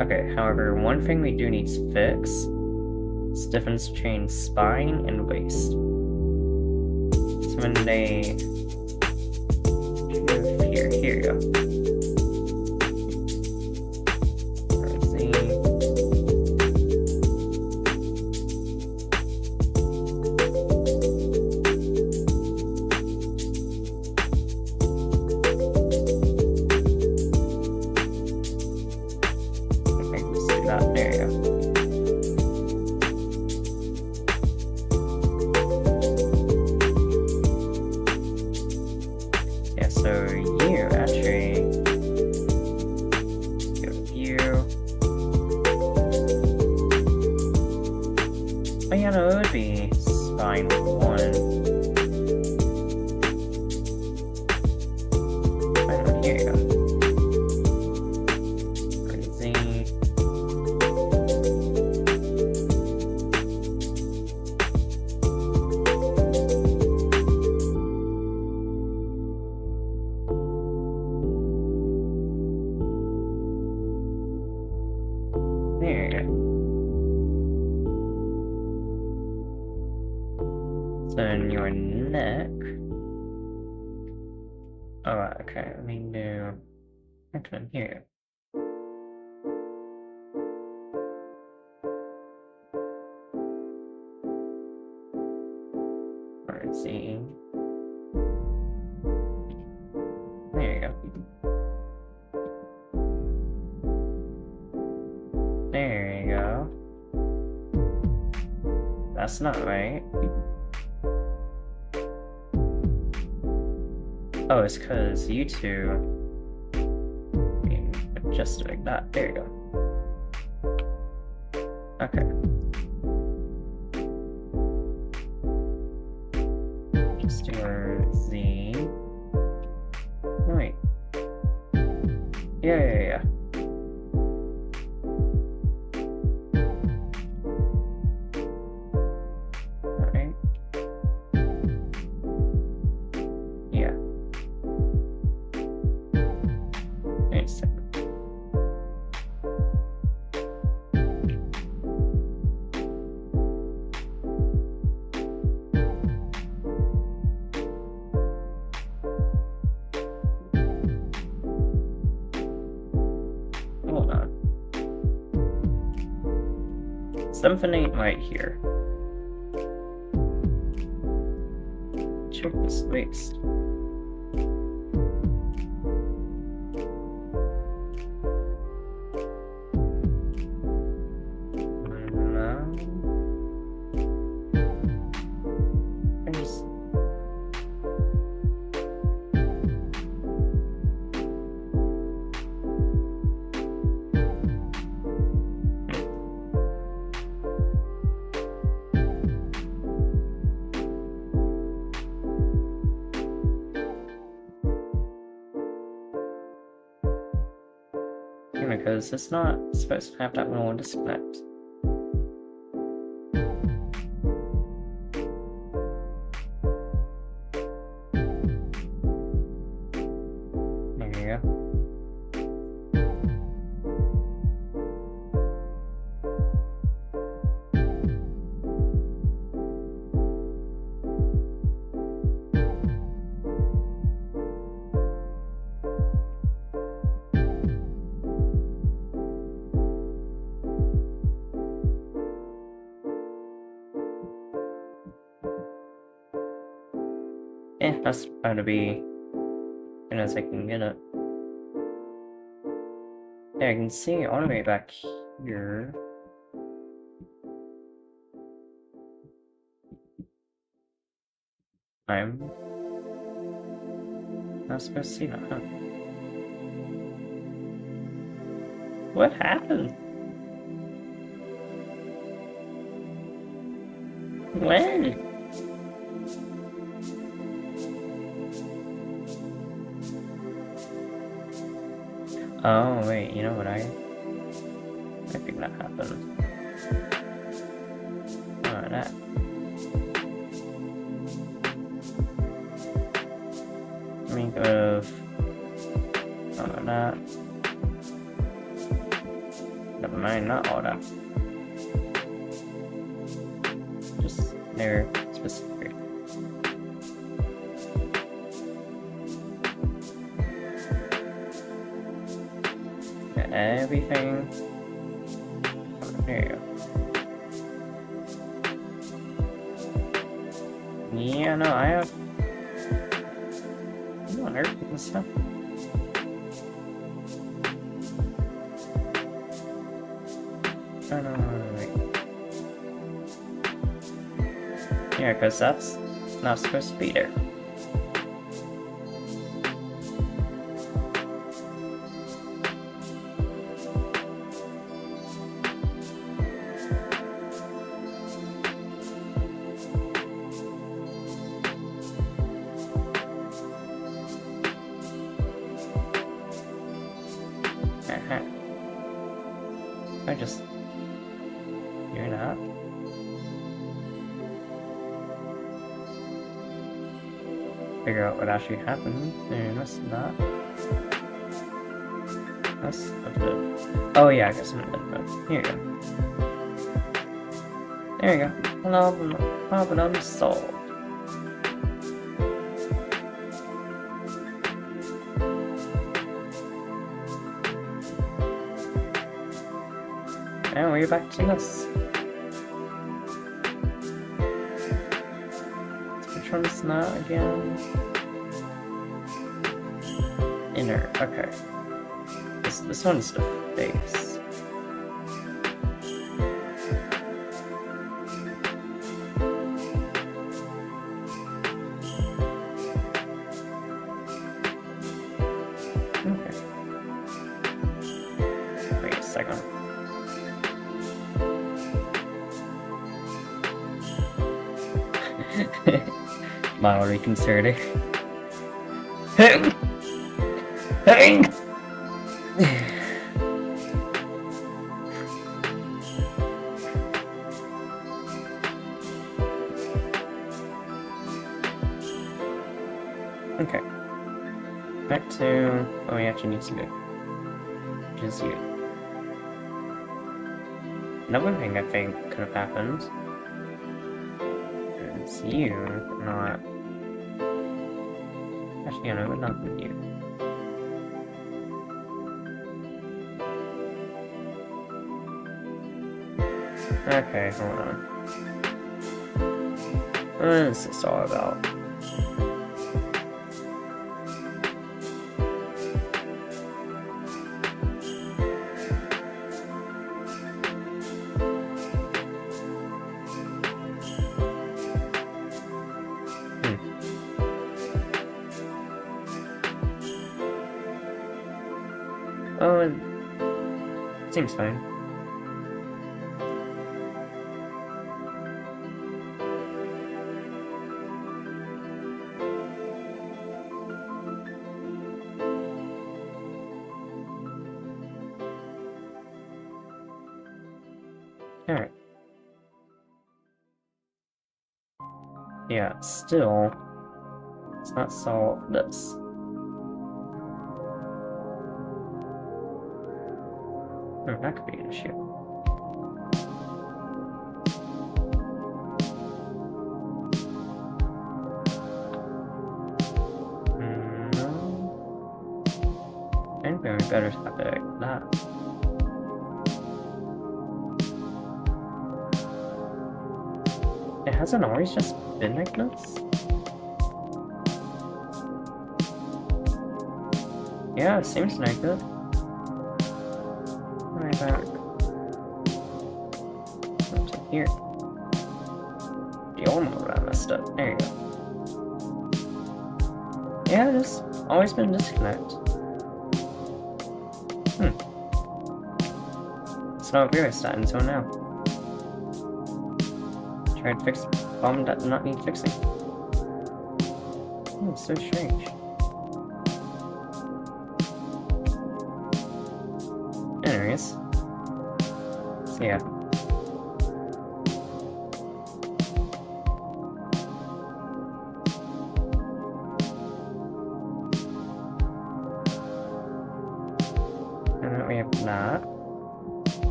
Speaker 1: Okay, however, one thing we do need to fix is difference between spine and waist. So when they... Here you go. There you go. Yeah, so you actually go to view. Oh yeah, no, it would be spine 1. Spine 1, here you go. Then your neck. Oh, okay. Let me do next one here. Let's see. There you go. There you go. That's not right. Oh, it's because you two being adjusted like that. There you go. Okay. Just your Z. Wait. Yeah. Alright. Yeah. Wait a second. Hold on. Something ain't right here. Check this waist. No. There's... Because it's not supposed to have that little disconnect. There you go. That's going to be as I can get it. Yeah, I can see all the way back here. I'm not supposed to see that, huh? What happened? When? Oh, wait, you know what I think that happened. Oh, that. Think of... Oh, that. Never mind, not all that. Just there, specific. Everything. Oh, there you go. Yeah, no, I have. What on earth is this stuff? Oh, no, wait. Yeah, because that's not supposed to be there. I just... You're not? Figure out what actually happened. There, that's not. That's a bit... Oh yeah, I guess I'm in mode. Here you go. There you go. Problem unsolved. Mario back to this. Which one's that again? Inner, okay. This one's the face. Okay. Wait a second. Mild reconcerting. Okay. Back to what we actually need to do. Which is you. Another thing I think could have happened is you not. Actually, no, it would not be you. Okay, hold on. What is this all about? Oh, it seems fine. Alright. Yeah, still, let's not solve this. That could be an issue. No. I think we better have it like that. It hasn't always just been like this? Yeah, it seems like it. Back up to here. The old mode I messed up. There you go. Yeah, there's always been disconnect. It's not very stat until now. Tried to fix the problem that did not need fixing. Oh, it's so strange. Anyways. So yeah. And then we have that.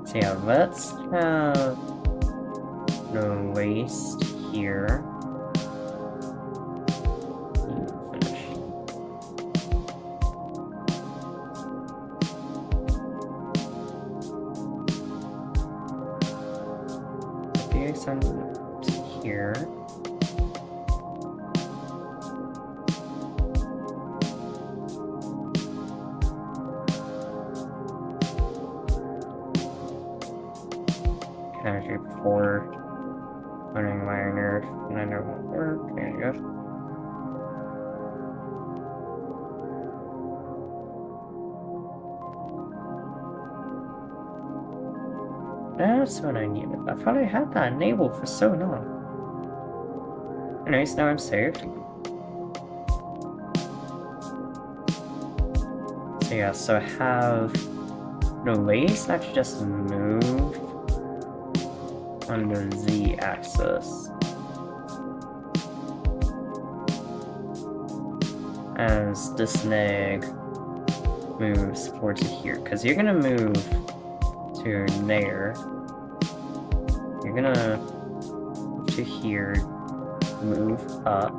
Speaker 1: So yeah, let's have no waste here. Send to here. Chemistry before learning minor, and I know it won't work. There you go. That's what I needed. I thought I had that enabled for so long. Anyways, now I'm saved. So yeah, so have no lace actually just move on the Z-axis. As this neg moves forward to here. Because you're gonna move to there. You're gonna move to here, move up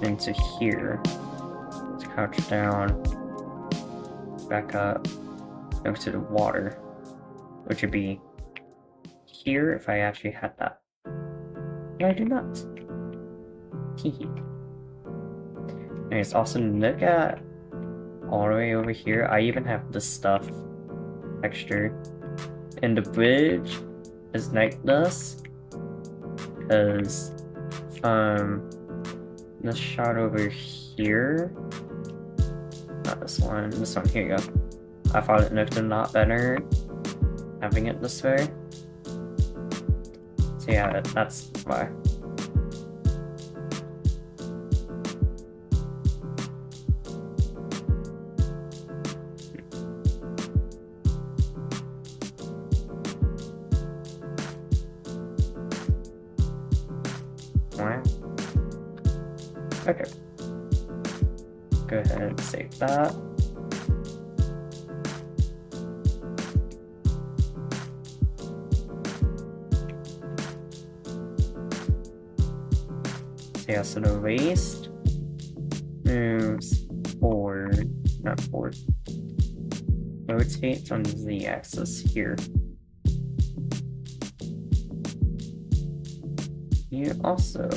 Speaker 1: into here, to crouch down, back up, next to the water, which would be here if I actually had that. No, I do not. Hehe. Anyways, also look at all the way over here. I even have the stuff texture. And the bridge is like this. Because, this shot over here. Not this one, here you go. I thought it looked a lot better having it this way. So yeah, that's why. Wow. Okay. Go ahead and save that. Yeah, so the waist moves forward, not forward, rotates on the z-axis here. You also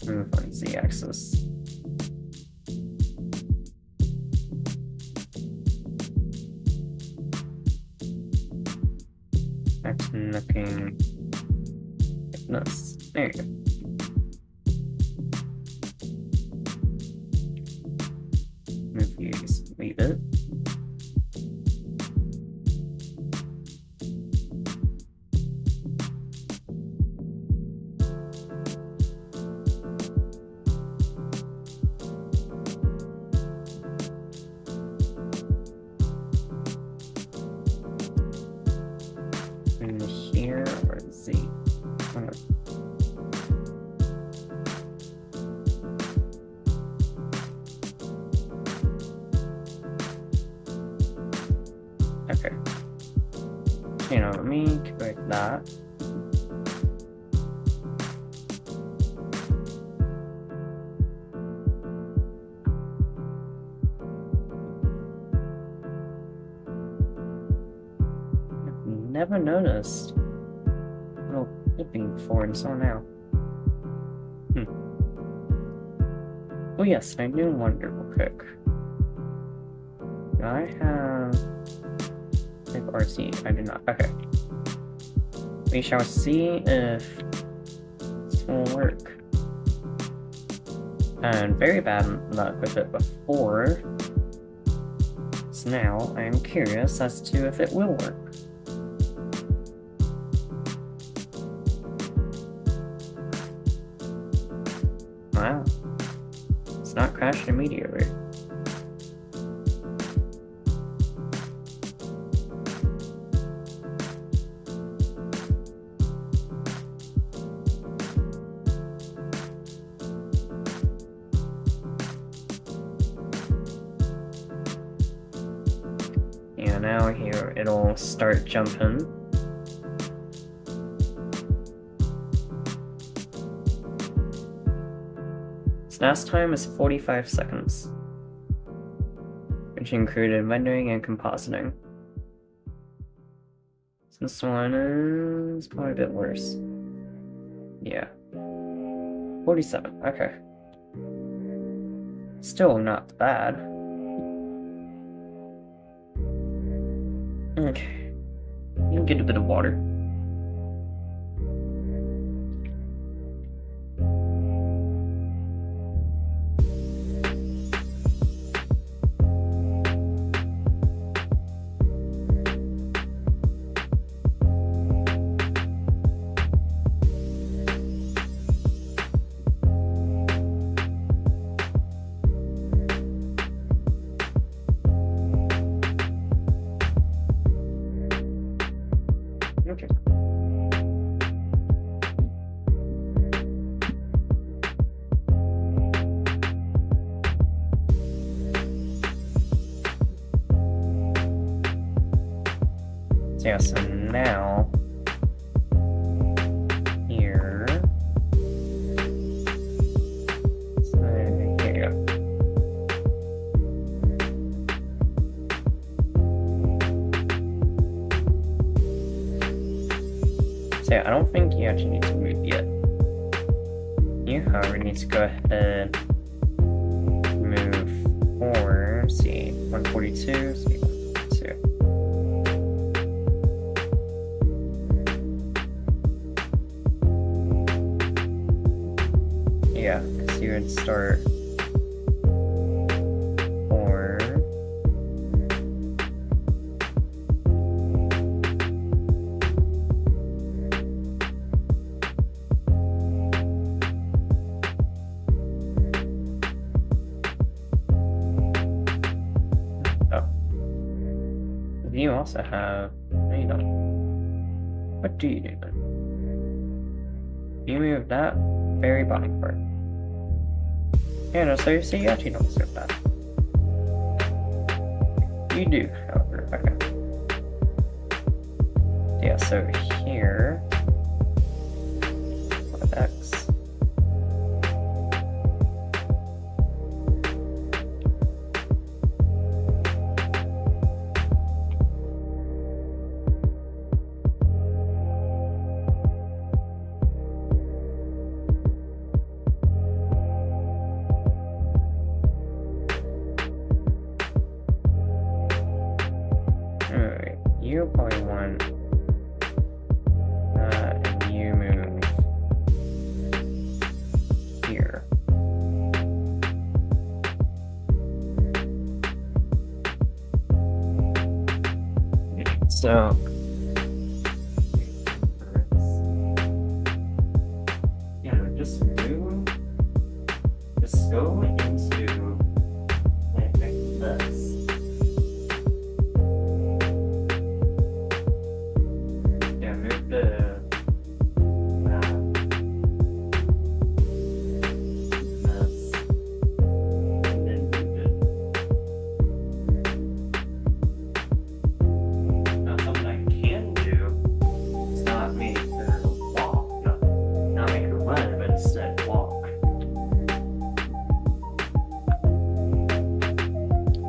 Speaker 1: move on z-axis. That's looking like this. There you go. Just leave it. And here or Z. Okay. You know, let me correct that. I've never noticed a little clipping before until now. Oh yes, I do wonder real quick. Do I have RC? I do not. Okay. We shall see if this will work. And very bad luck with it before. So now I am curious as to if it will work. Wow. It's not crashed immediately. Yeah, now here it'll start jumping. So last time is 45 seconds, which included rendering and compositing. So this one is probably a bit worse. Yeah. 47, okay. Still not bad. Okay. You can get a bit of water. Okay. So yeah, so now here. So here you go. So yeah, I don't think you actually need to move yet. You, however, need to go ahead, move forward. See, 142. See, 142. Yeah, because you would start. You also have, no you don't. What do you do then? You move that very bottom part. Yeah, no, so you see, you actually don't serve that. You do, however, okay. Yeah, so here, what X? You probably want that, and you move here. So, yeah, just move, just go into like this.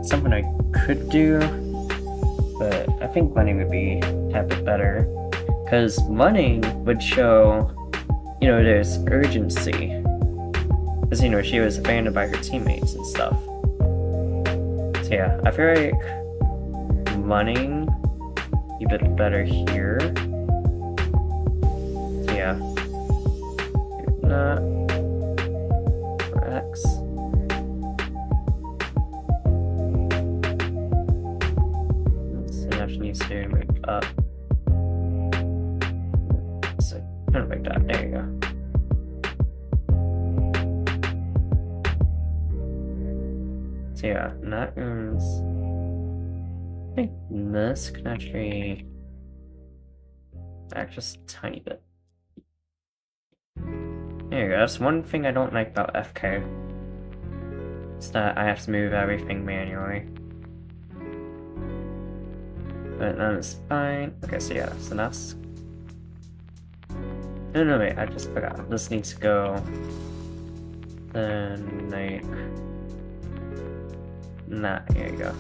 Speaker 1: Something I could do, but I think money would be a bit better, because money would show, you know, there's urgency, because, you know, she was abandoned by her teammates and stuff. So yeah, I feel like money be a bit better here. So yeah, not for X. Needs to move up. So kind of like that. There you go. So yeah, and that means I think this can actually act just a tiny bit. There you go. That's one thing I don't like about FK. It's that I have to move everything manually. But that is fine. Okay, so yeah, so that's... No, wait, I just forgot. This needs to go... Then, like... Nah, here you go.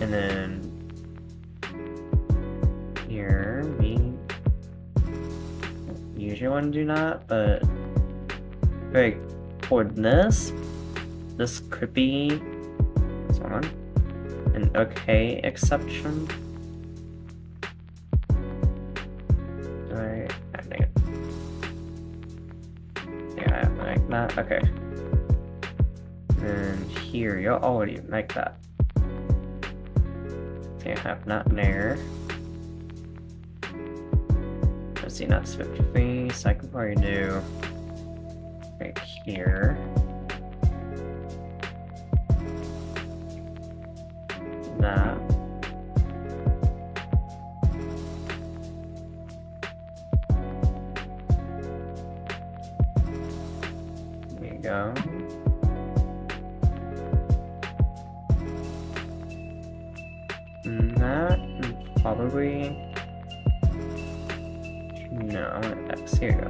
Speaker 1: And then... Here, we... Usually want to do that, but... Like, for this... This could be this one, an okay exception. Alright, I think it. Yeah, I like that. Okay. And here, you'll already like that. So you have not there. Let's see, that's 53, so I can probably do right here. That. There you go. And that, and probably... No, X, here you go.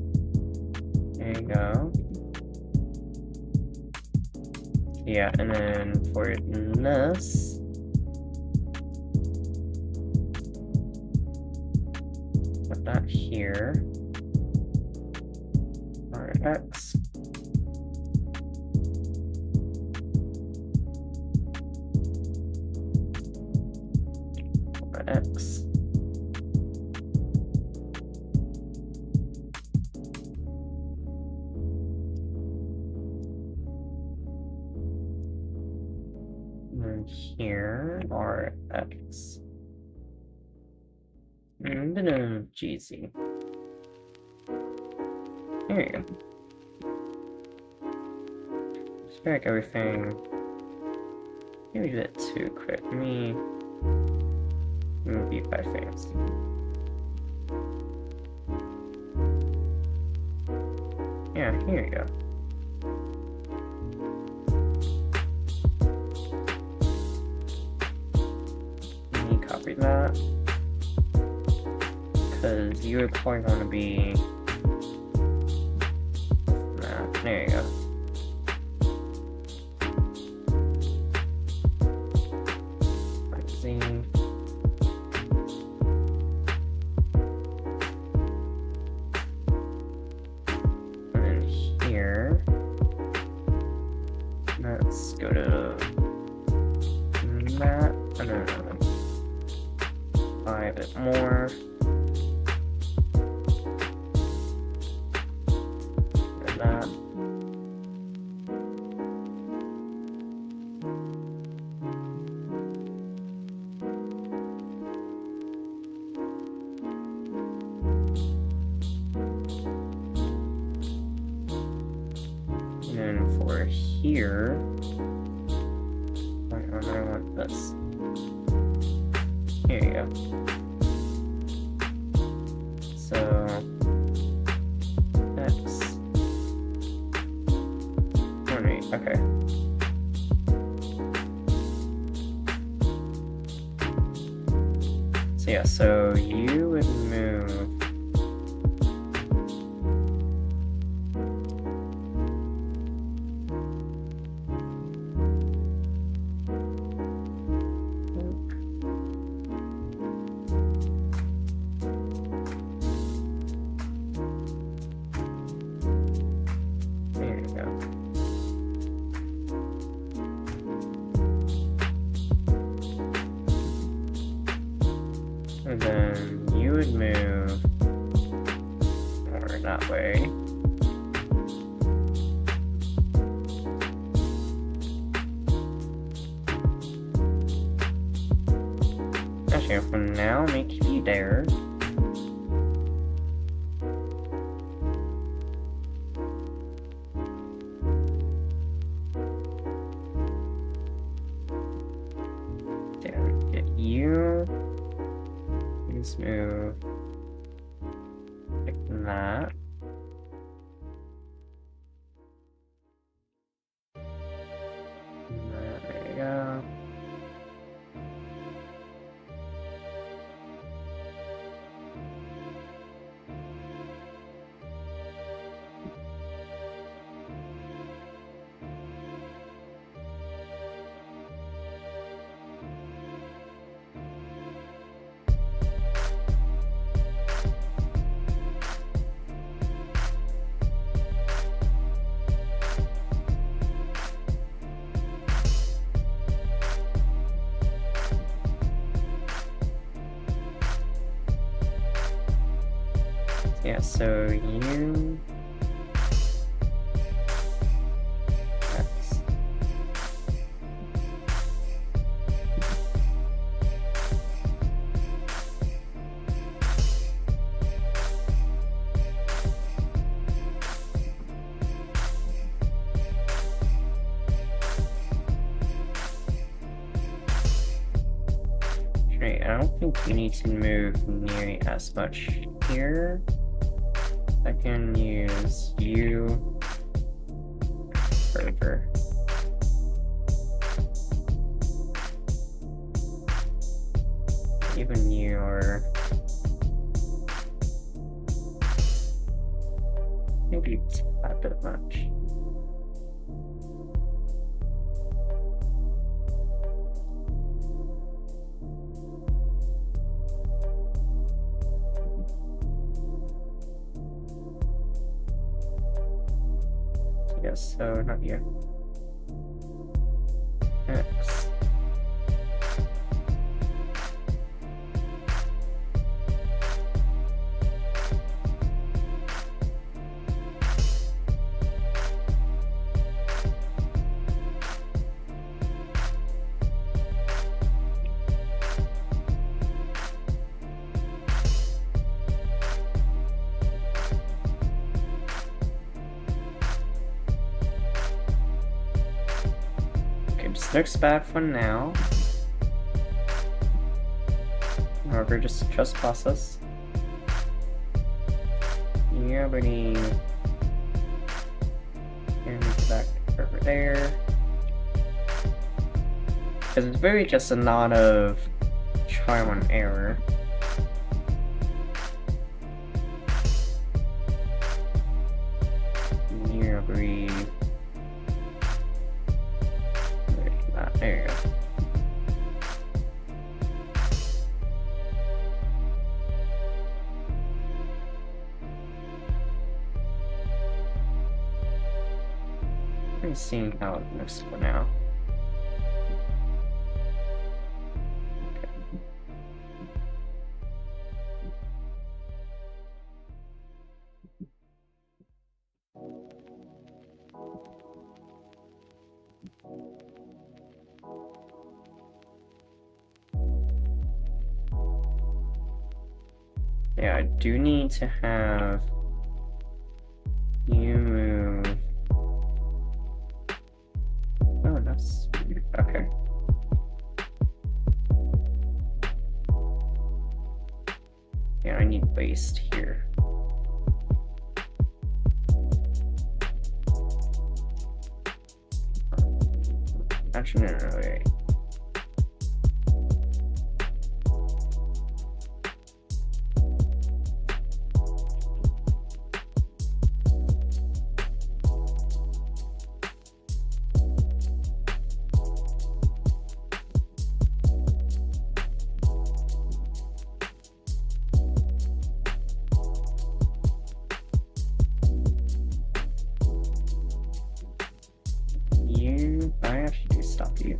Speaker 1: go. Yeah, and then for this, put that here. Or X. Or X. And here are X. And then GZ. There you go. Just feel like everything. Maybe do that too quick. Let me be by fancy. Yeah, here you go. Let me copy that. Because you would probably want to be. There you go. Z. And then here, let's go to that. And then buy a bit more. And that. And then for here, I want this. Here you go. So X 20. Okay. So yeah, so you would move. And then you would move more that way. Actually, for now, make you there. There, get you. Let's move like that. There you go. Yeah, so you. That's. Great, I don't think you need to move nearly as much here. I can use you further. Even your maybe a bit much. Yes, so not you. X. This looks bad for now. However, just trust process. Yeah, but he move back over there. Because it's really just a lot of trial and error. Nearly. There you go. Let me see how it looks for now. Yeah, I do need to have you move. Oh, that's weird. Okay. Yeah, I need waste here. Actually, no, wait. I actually do stop you.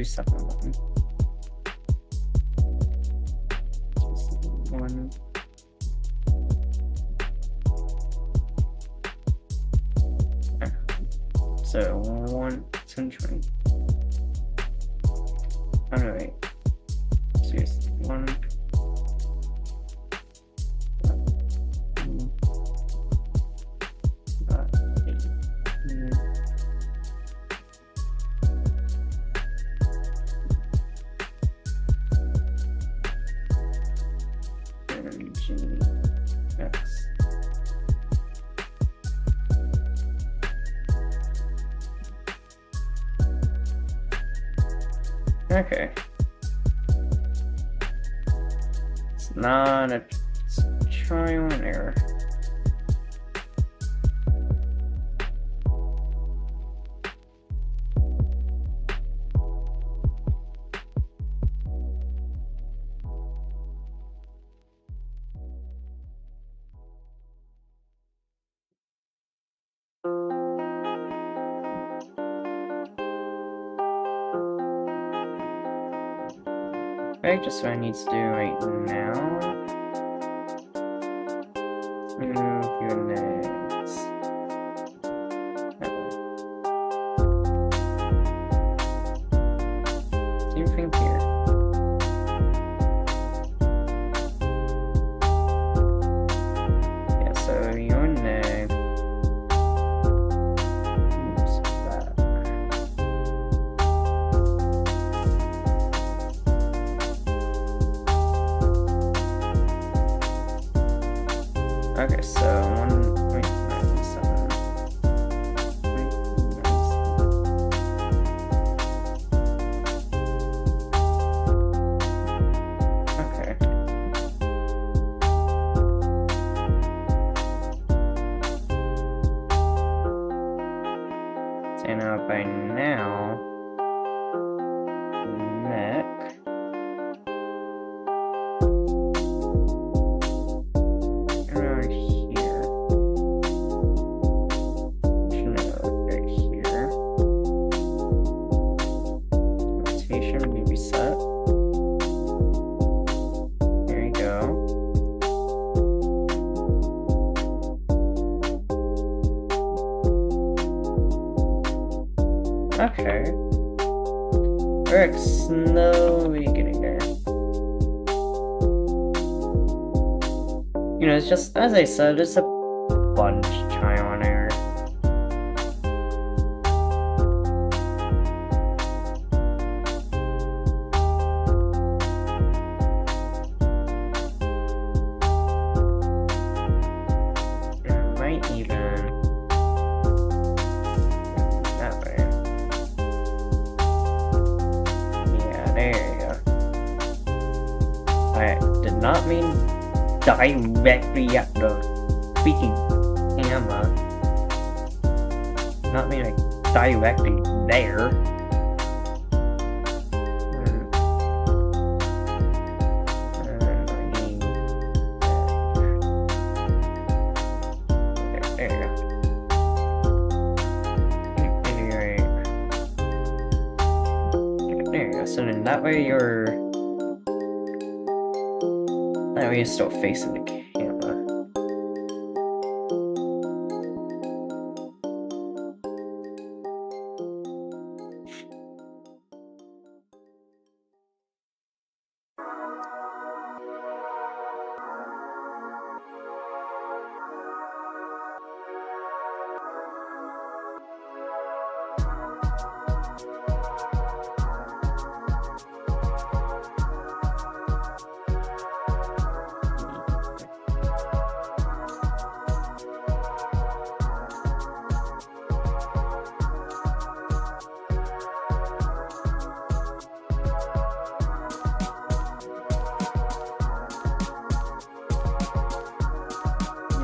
Speaker 1: Second one. 1. Okay. So 1 century. Oh no, wait. Seriously, 1. X. Okay. It's not a trial and error. Okay, just what I need to do right now. Move your legs. Same thing here. Yeah, so your leg moves Okay, so 1.97. Okay. So now by now, neck. Around here. No, right here. Rotation maybe set. There you go. Okay. We're slowly getting there. You know, it's just, as I said, it's a bunch trial and error. I might even that way. Yeah, there you go. I did not mean directly at the freaking camera. Not mean like directly there. There you go. There you go. So then that way you're still facing the camera.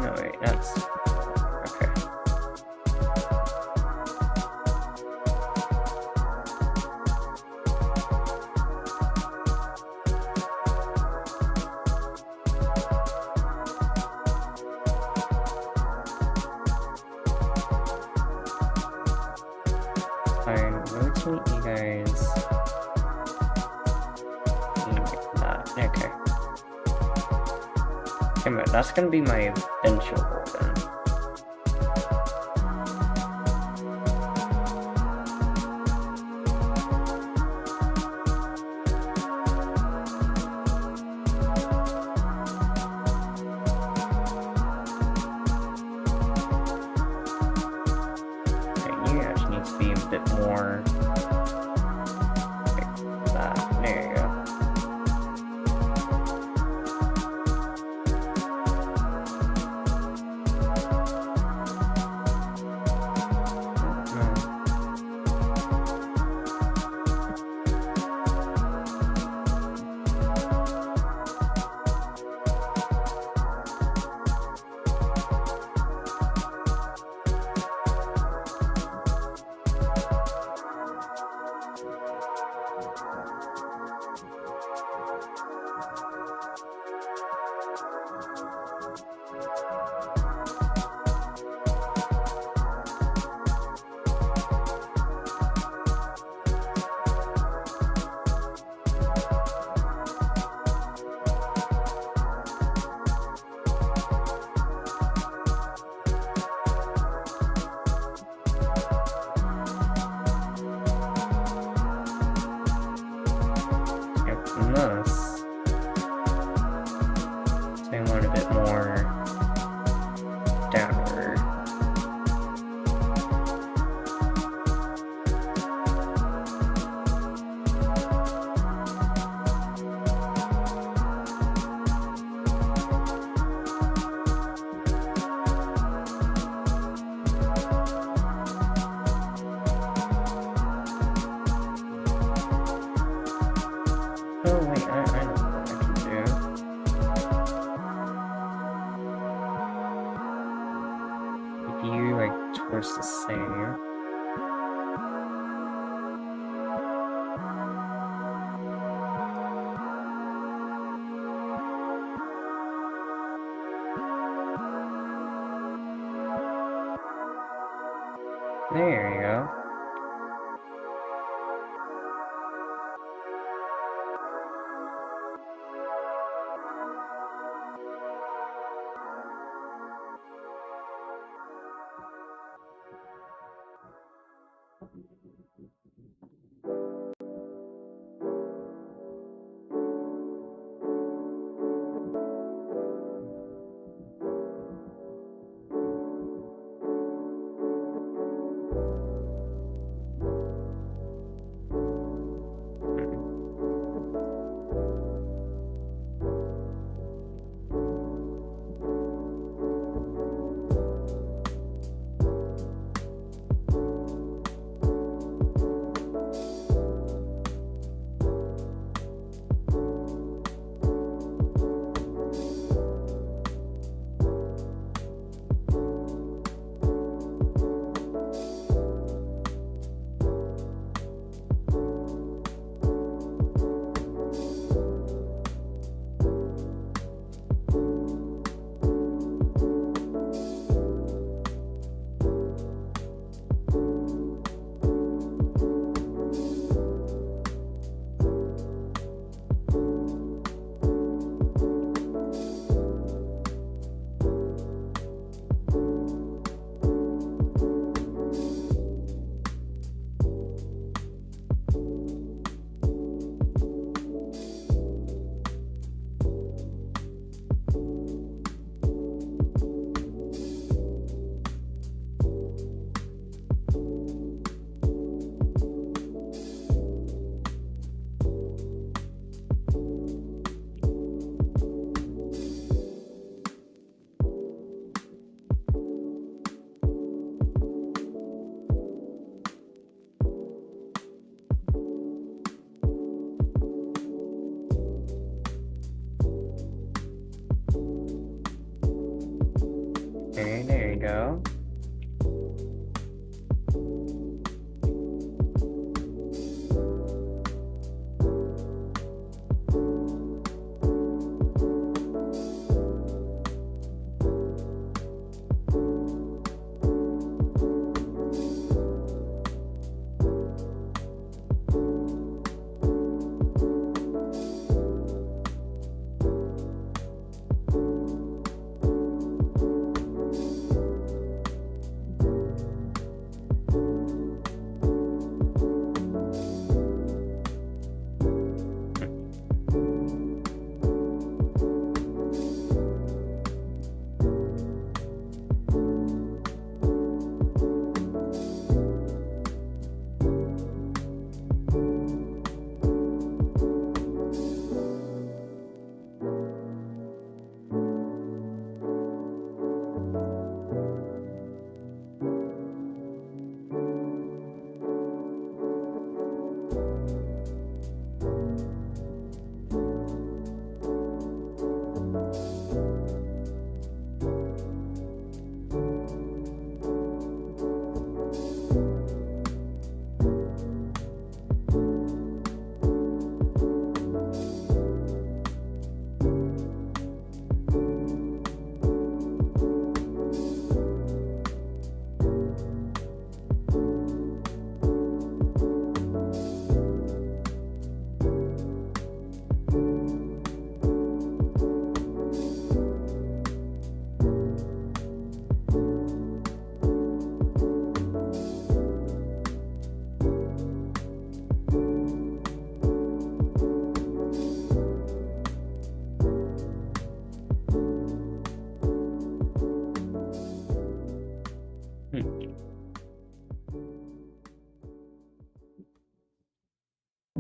Speaker 1: No, wait, that's okay. Fine, rotate you guys. Okay. Okay, but that's gonna be my eventual goal then. Okay, you actually need to be a bit more like that. There you go. This. So I want a bit more forced to save. There you go. Okay, there you go.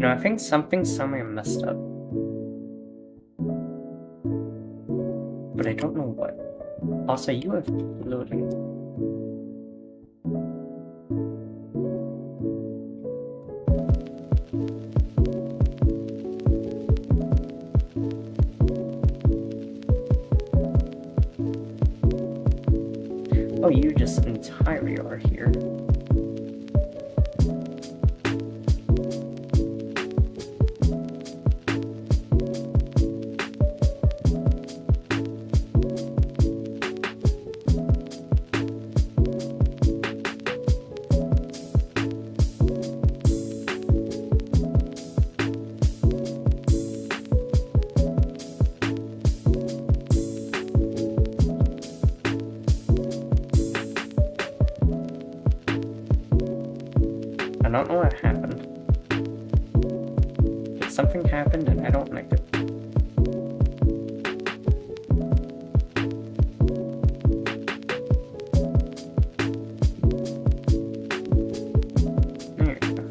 Speaker 1: No, I think something somewhere messed up. But I don't know what. Also, you have loading. Oh, you just entirely are here. I don't know what happened. Did something happen and I don't like it? There you go.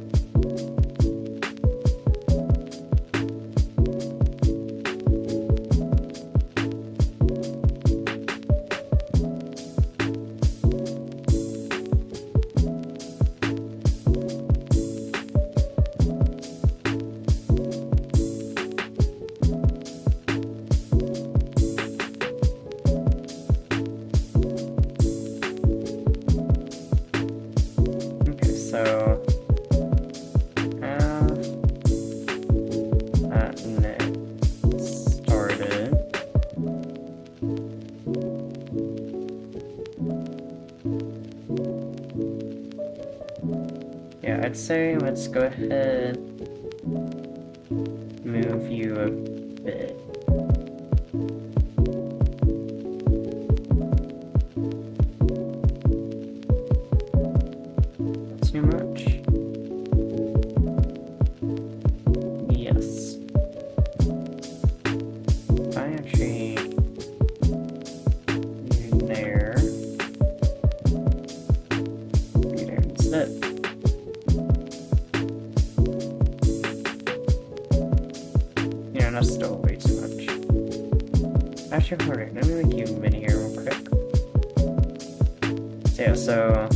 Speaker 1: Okay, so have that net started. Yeah, I'd say let's go ahead, move you a bit. Too much? Yes. If I actually you there, you there instead. Yeah, that's still way too much. Actually, alright, let me make you a mini here real quick. So yeah, so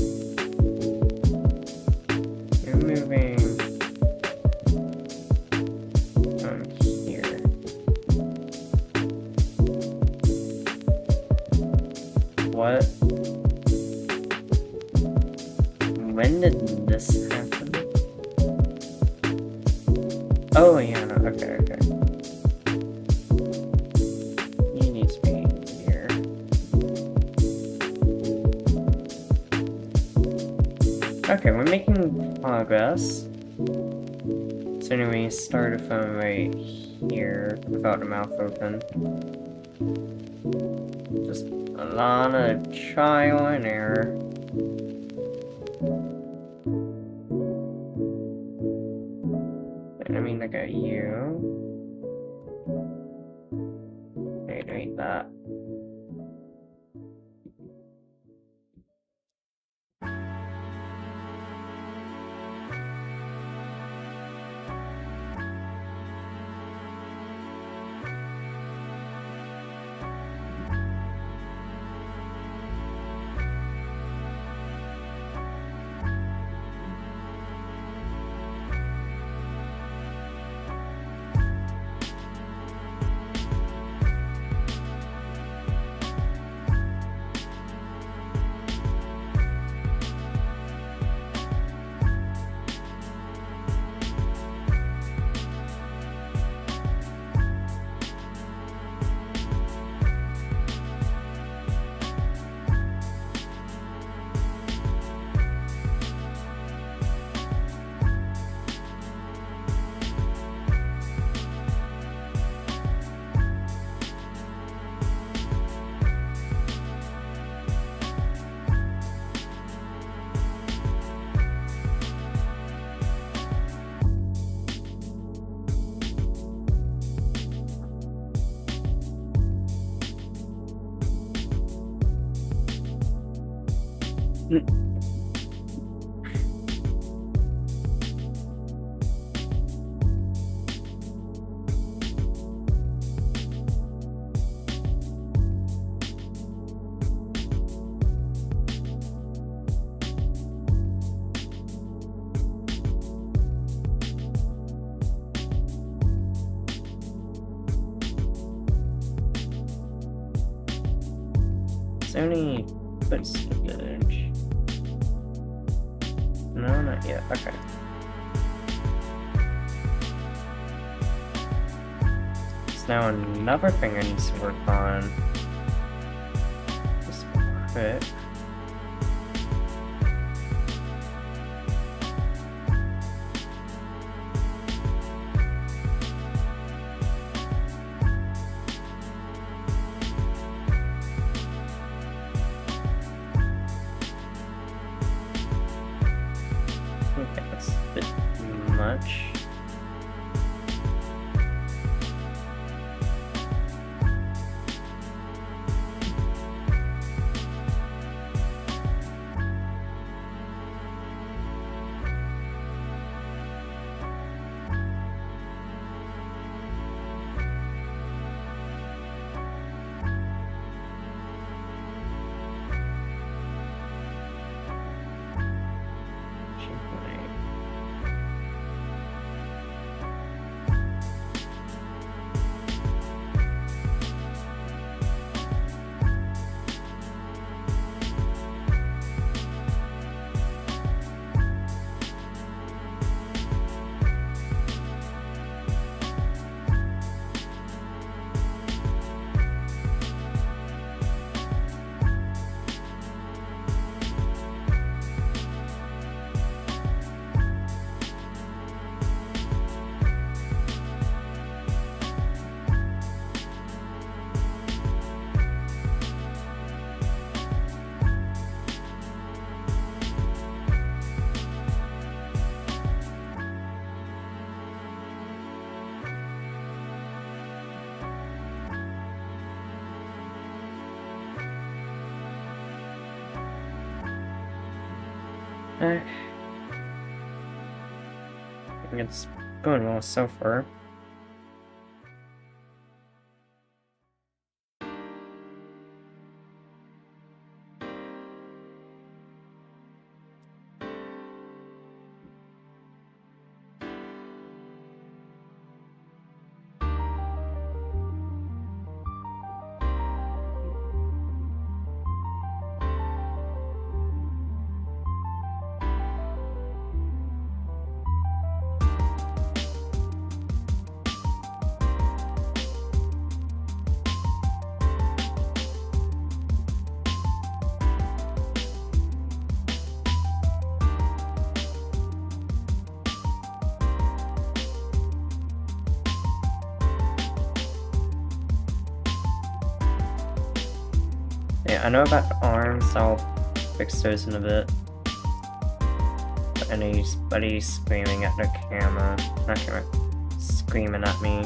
Speaker 1: you're moving from here. What? When did this happen? Oh yeah, no, okay. You need to be here. Okay, we're making progress. So anyway, start from right here without the mouth open. Just a lot of trial and error. And I mean, I got you. Okay, doing that. It's only Percentage. No, not yet. Okay. So now another thing I need to work on. Just quick. Okay, that's a bit much. I think it's going well so far. Yeah, I know about the arms, I'll fix those in a bit. But anybody screaming at the camera, not camera, screaming at me.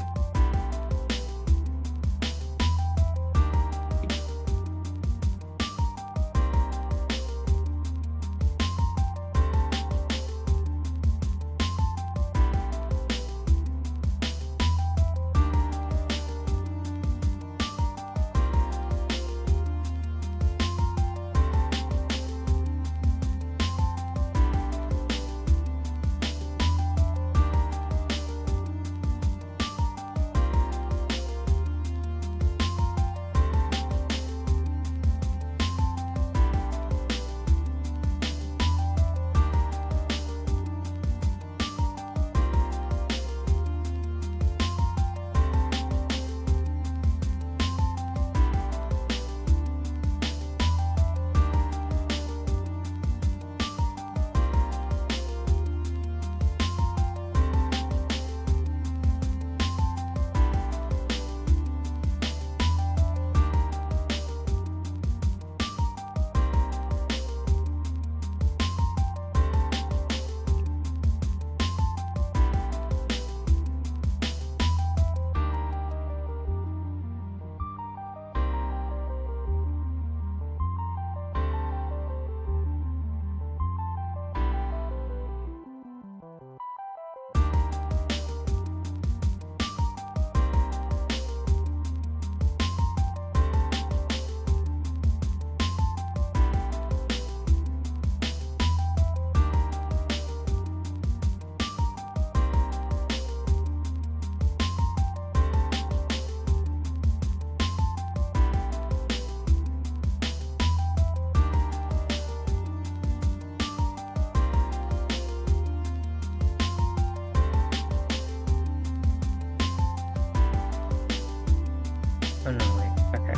Speaker 1: Okay.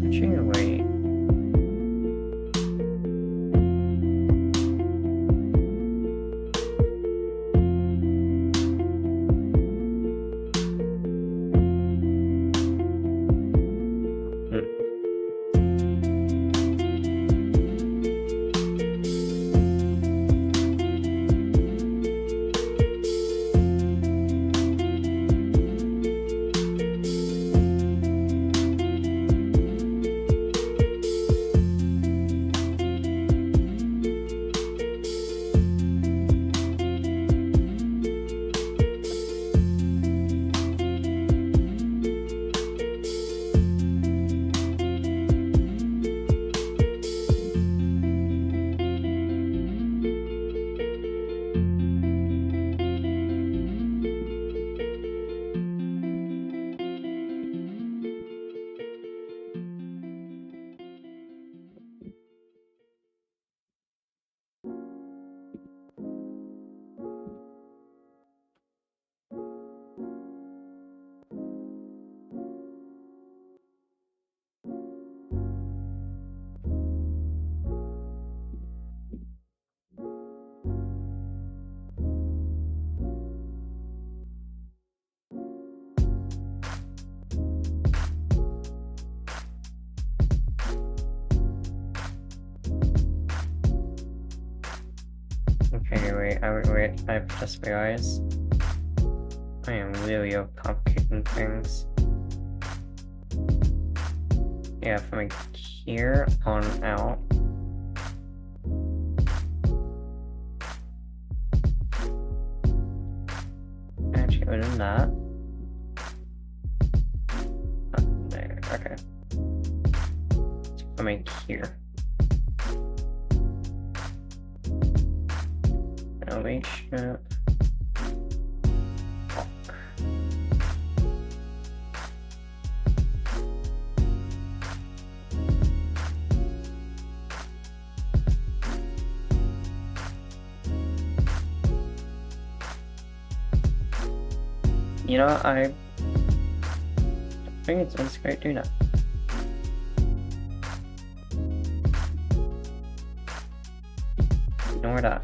Speaker 1: Actually, wait. Okay, wait, I've just realized I am really overcomplicating things. Yeah, from like, here on out. doing that. There, okay. So coming here. Elevation. You know, I think it's great doing that. Ignore that.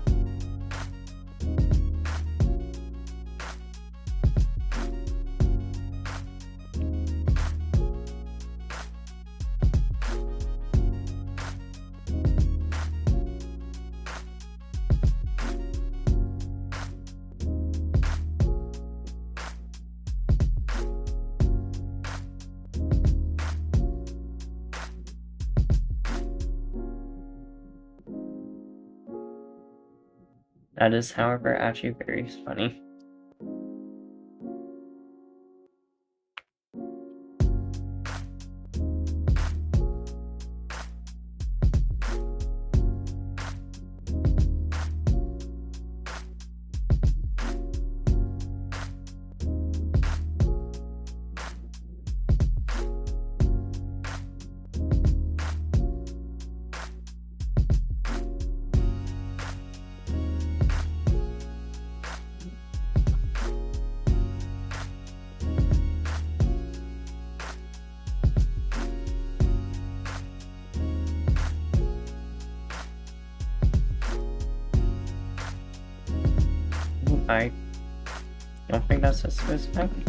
Speaker 1: That is, however, actually very funny. I don't think that's supposed to happen.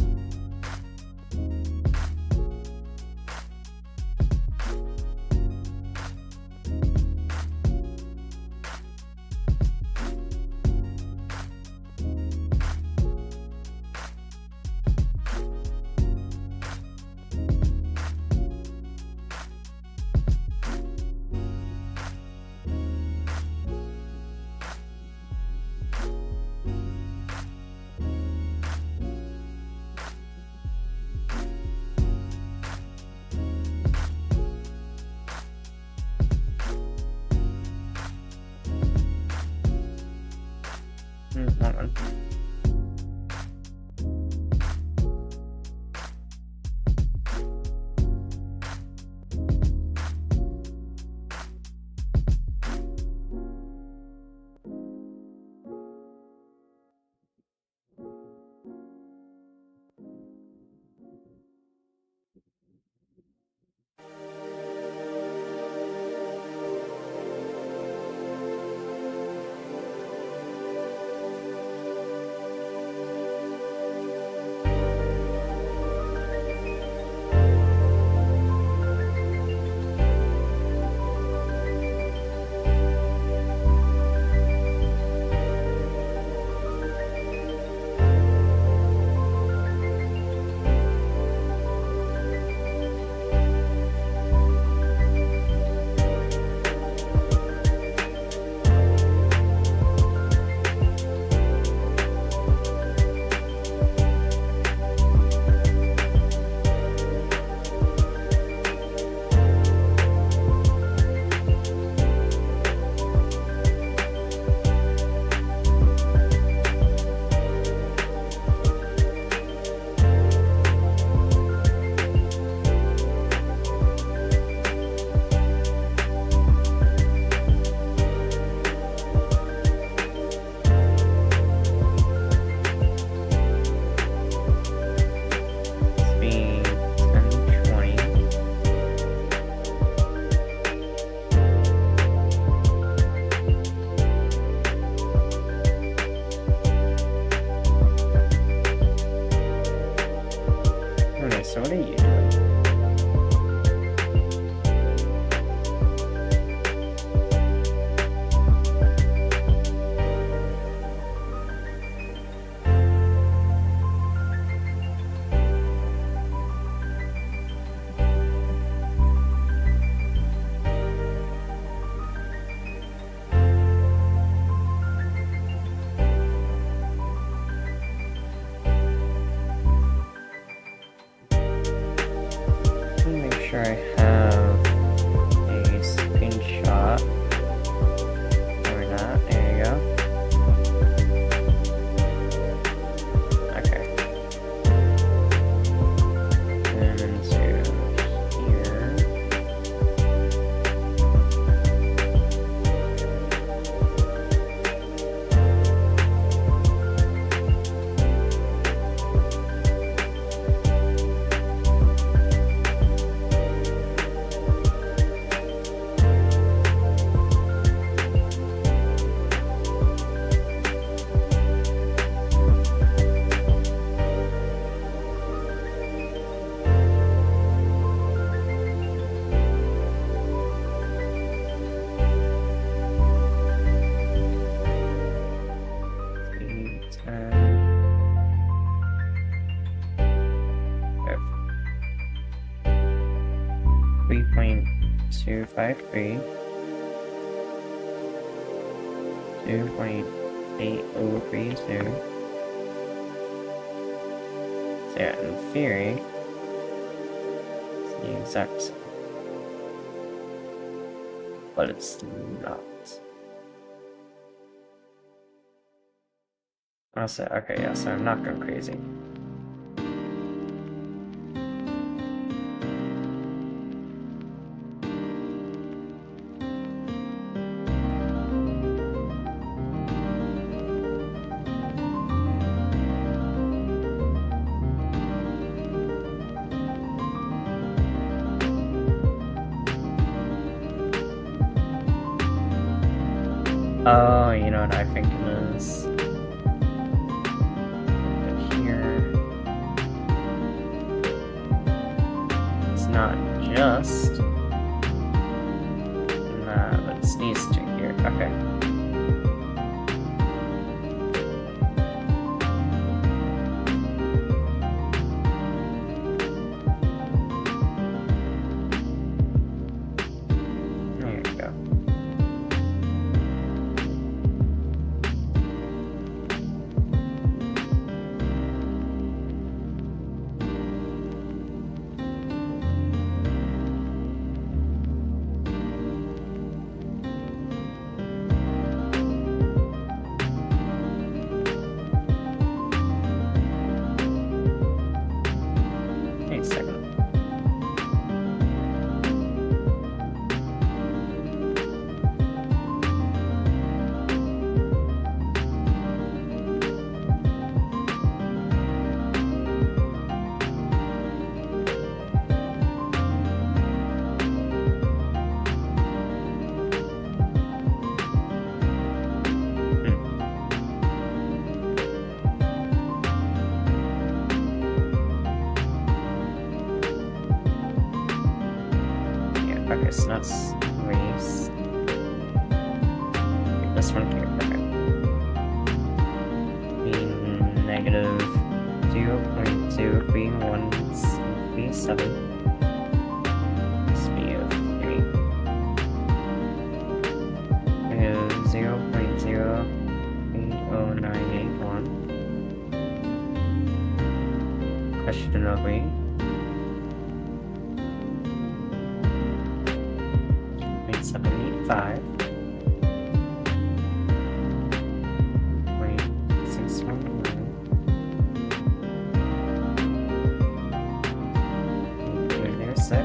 Speaker 1: Hold on. sure I have a screenshot for that. There you go. Okay. And into here. Three point 253, 2.8032. So yeah, in theory, it's the exact same. But it's not. I'll say, okay, yeah, so I'm not going crazy. Oh, you know what I think it is? Here. It's not just that, but it's these two here. Okay. There you go. Wait a second. Okay, so that's race. This one here, okay. Negative 0.0337 speed of 3. Negative 0.080981. Questionably. 785. 619. 806.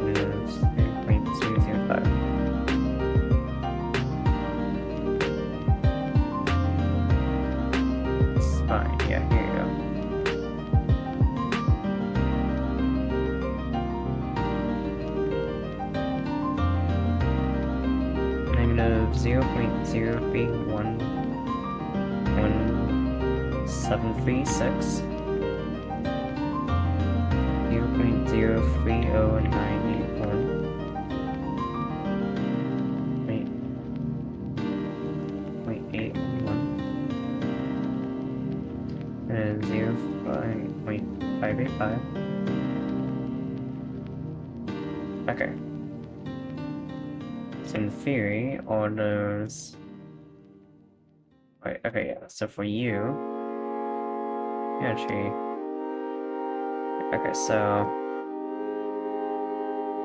Speaker 1: Is 3.205. It's fine, yeah, here you go. Negative 0.03111736. 0.030981. Wait. 0.811. And 0.585. Okay. So in theory, all those... Right, okay, yeah, so for you... Actually... Okay, so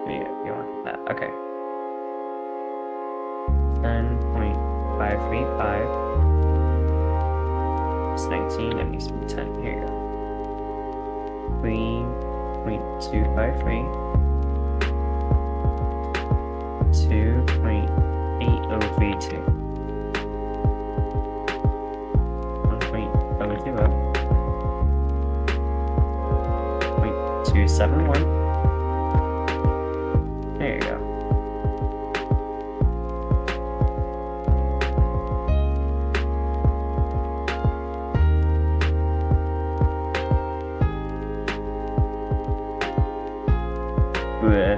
Speaker 1: yeah, you want that. Okay. 10.535. It's 19, it needs to be 10. Here you go. 3.253. 2.8032. 1.020. 0.271. There you go. Bleh.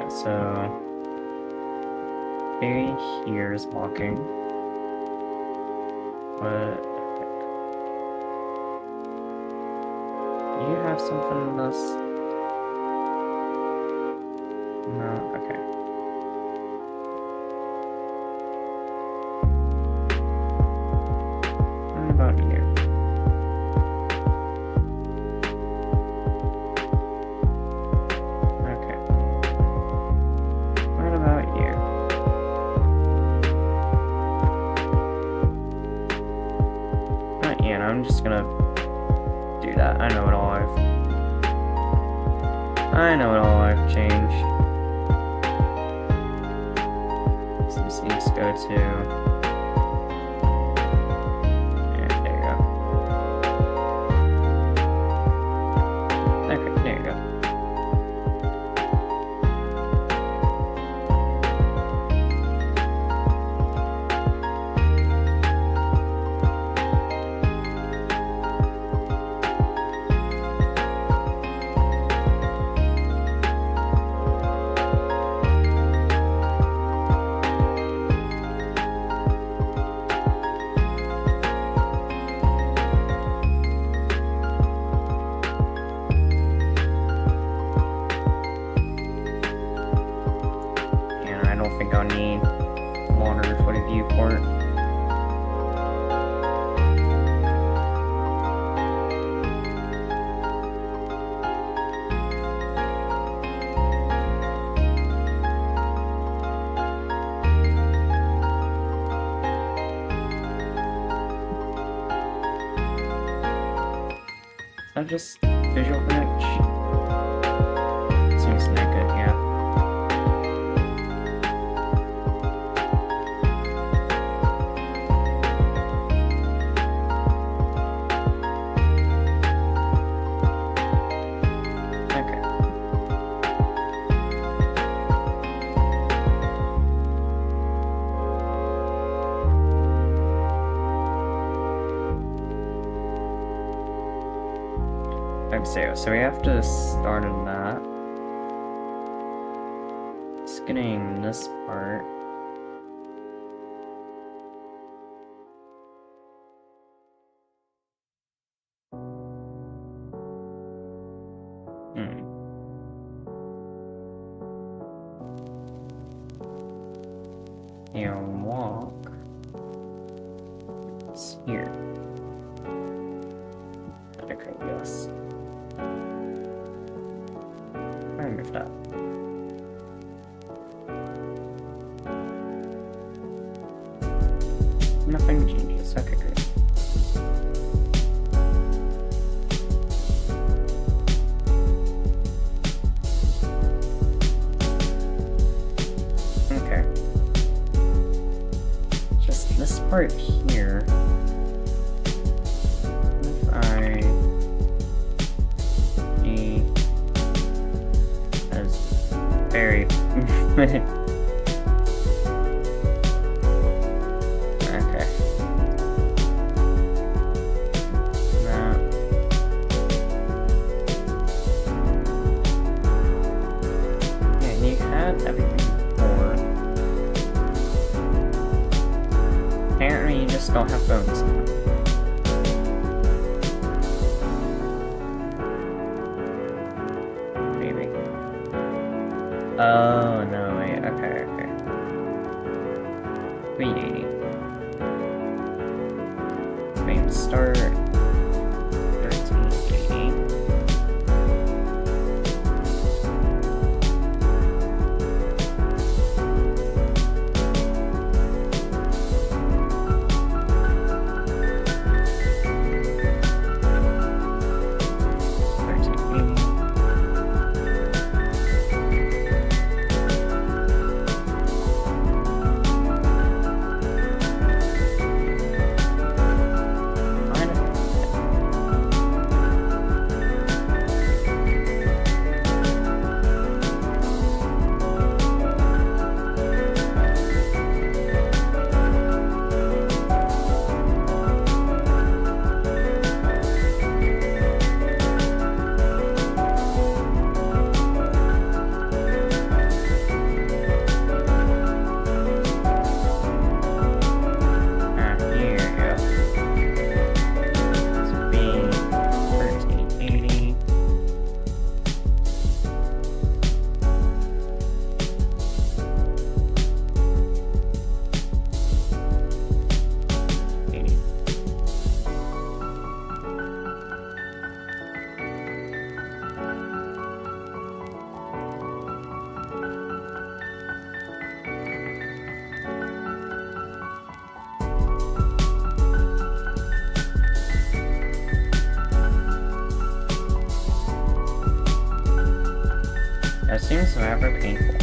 Speaker 1: So, Barry here is walking, but do you have something in this? No, okay. What about here? I'm just gonna do that. I know it all I've changed. So this needs to go to, and there you go. Okay, there you go. I don't think I'll need longer for the viewport. Is that just visual connection? Seems not good, yeah. So we have to start on that. Just getting this part. And walk. It's here. Okay, yes. Remove that. Nothing changes. Okay, great. Okay. Now. Yeah, you had everything before. Apparently you just don't have bones now. Maybe. Oh, no, wait, okay. 380. Frame start. 1380. That seems rather painful.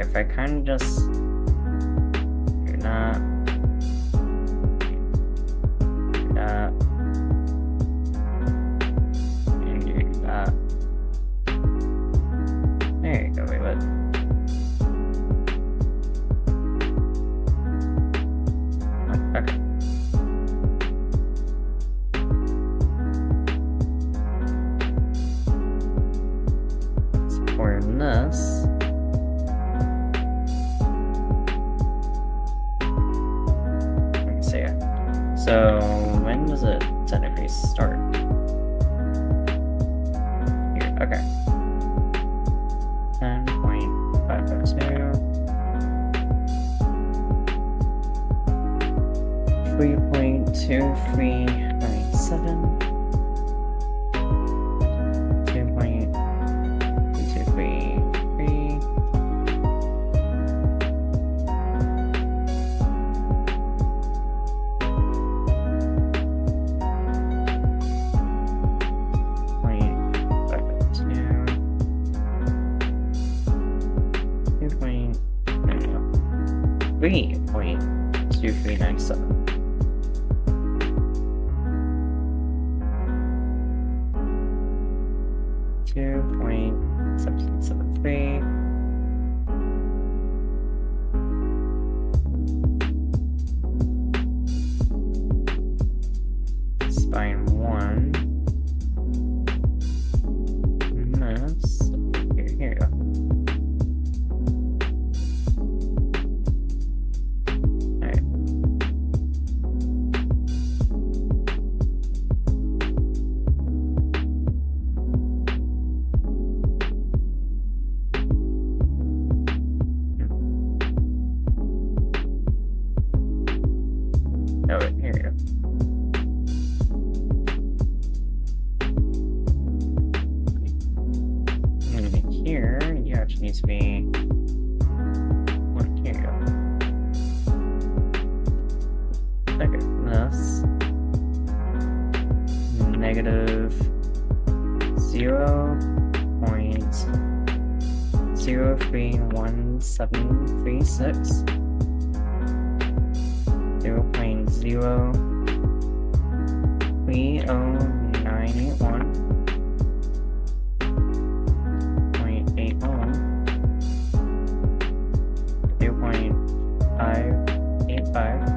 Speaker 1: If I kind of just do that, and do that. There you go, wait, what? Okay. Supporting this. So, when does it technically start? Okay. 10.502. 3.2397. 2.233. 3.2397. 2.1773. 1. Miss. Here you go. Alright. Oh, wait, here you go. Here, you actually need to be one. Here you go. Okay, this negative 0.031736 0.03091 0.585.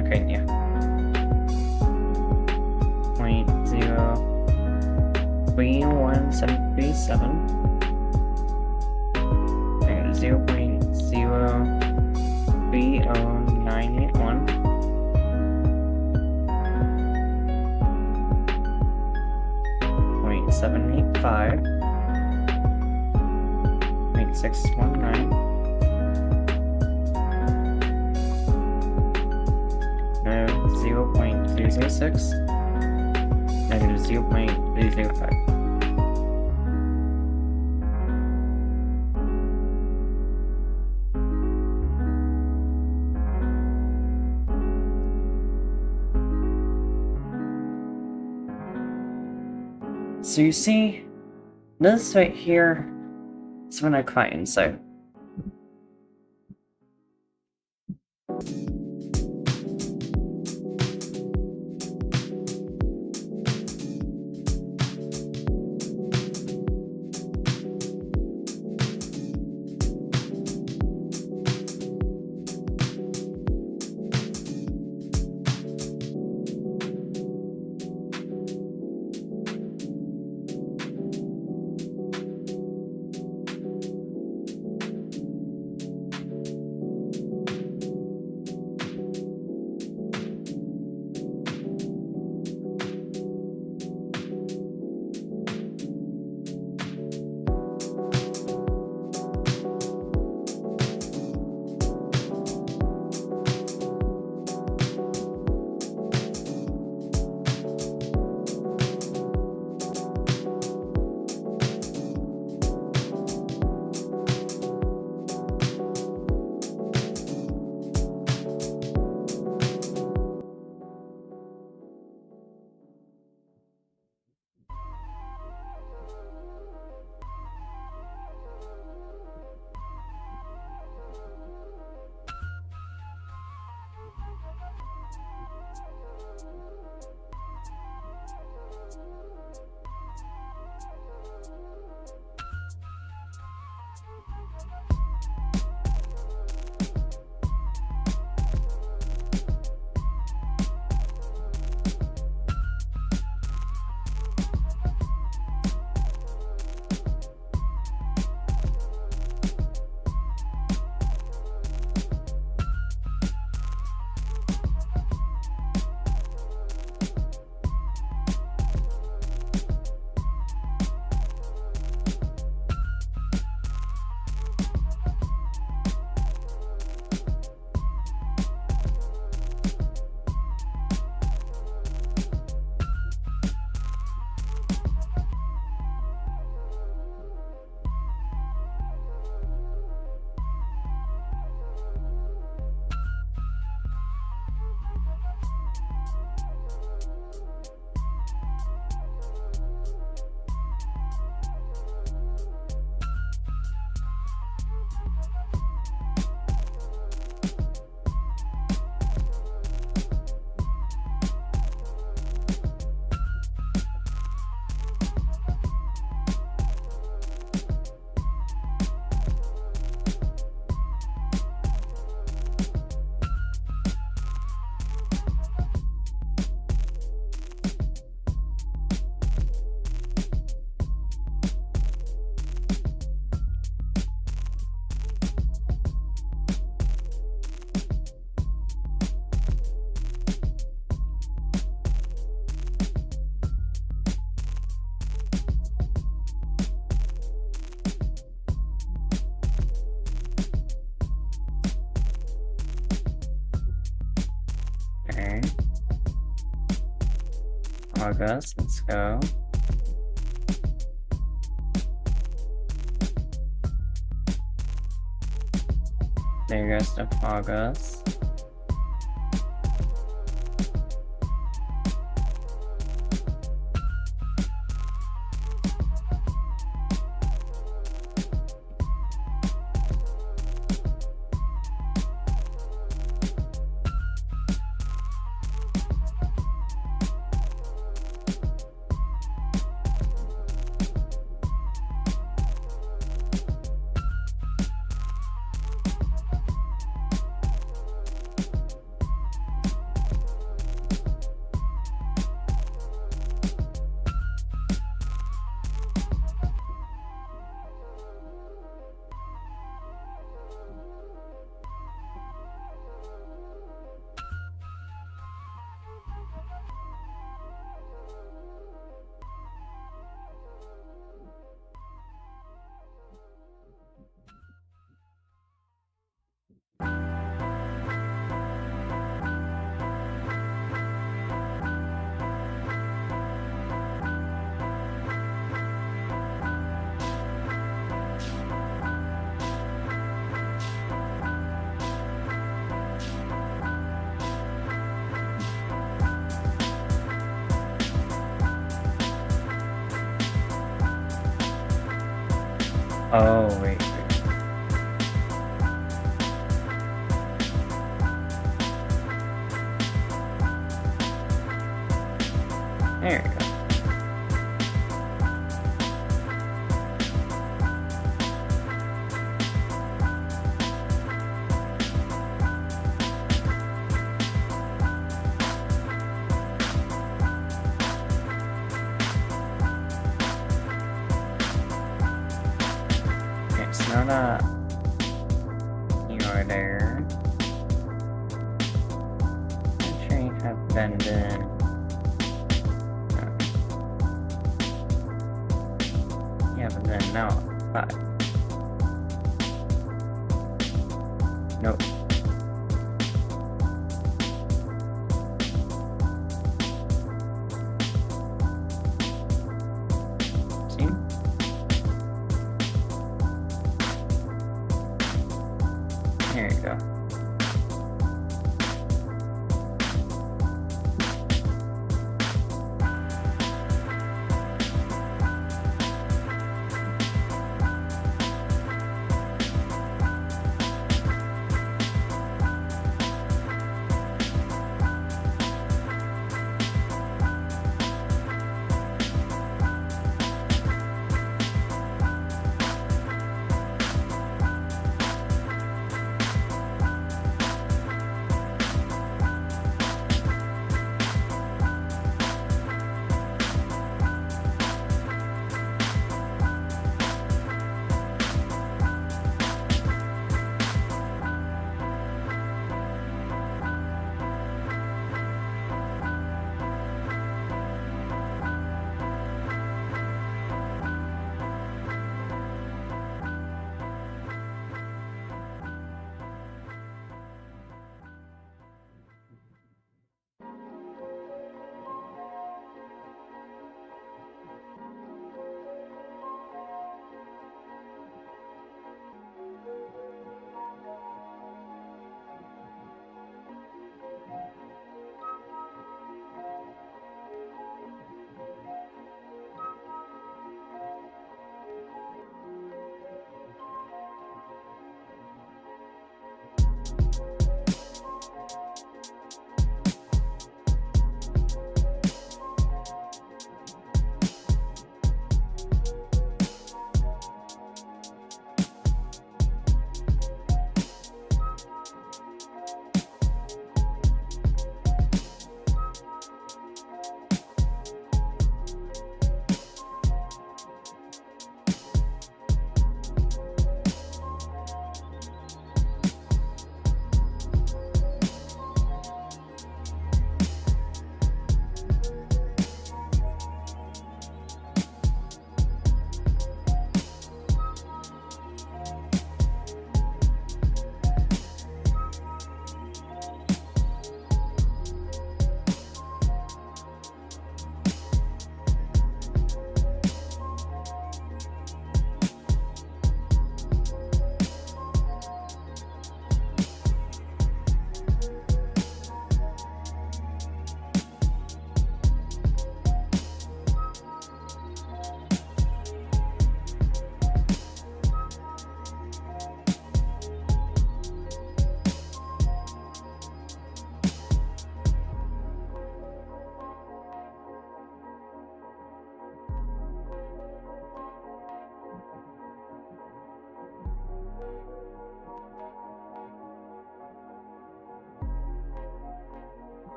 Speaker 1: Okay, yeah. 0.03137. And 0.03091. 0.785. 0.619. No, 0.206. Negative 0.305. So you see, this right here is when I cry inside. August, let's go. There goes the August. Oh, wait. There we go. Okay, so now that you are there, make sure you have Bendon. Yeah, but then now 5. Nope. See? There you go.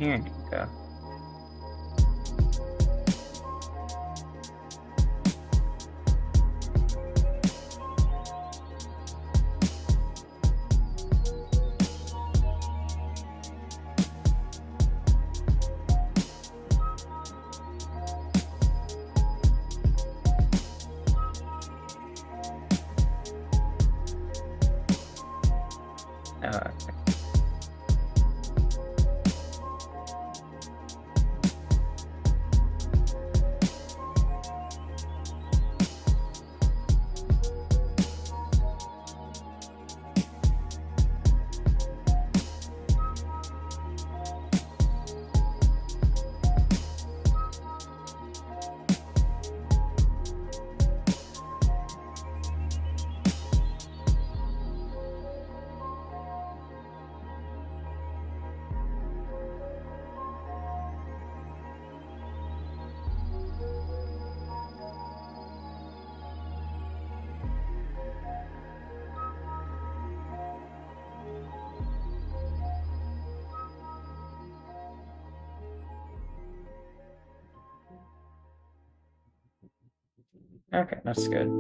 Speaker 1: Here you go. Okay. Okay, that's good.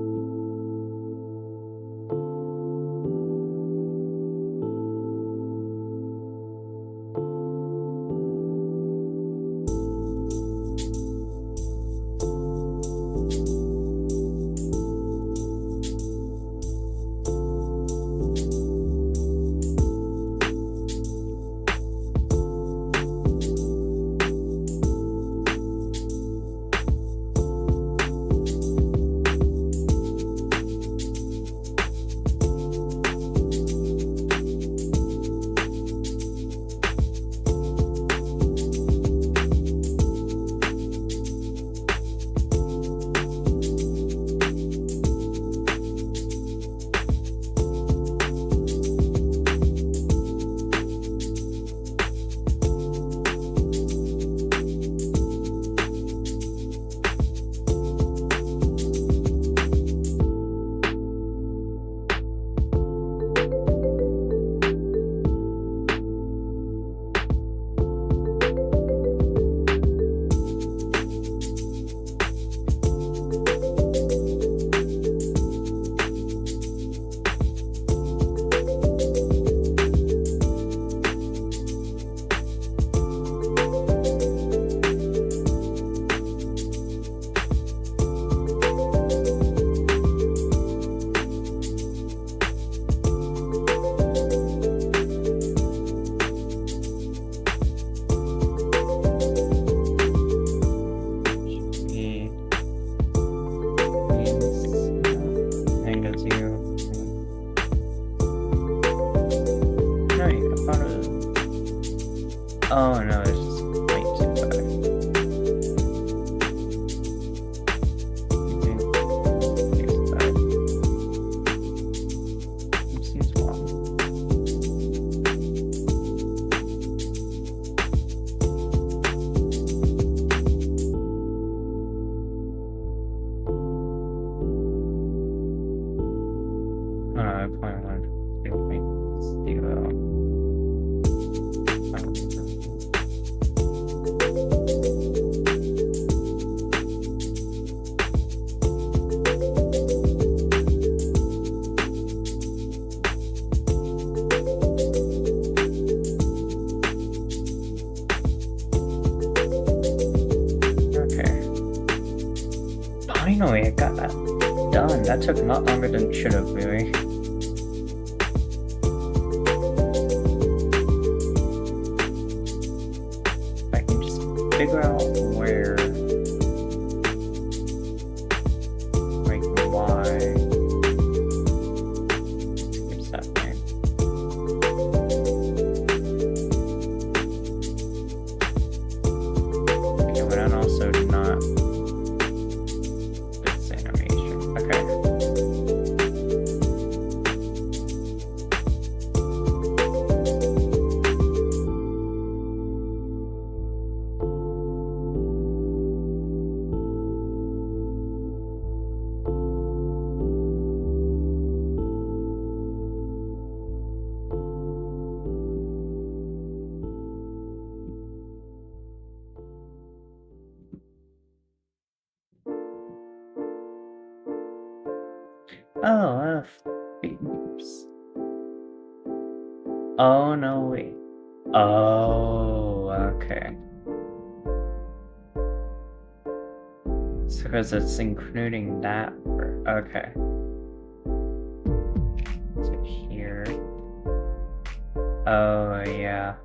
Speaker 1: Oh no, it's just way too far. Here's that. It seems wrong. I probably want to do Okay. Finally, I got that done. That took not longer than it should have, really. I can just figure out where, like, why it's happening. Okay, but then also not this animation. Okay. Oh, fingers. Oh, no, wait. Oh, okay. So, because it's including that word. Okay. So here. Oh, yeah.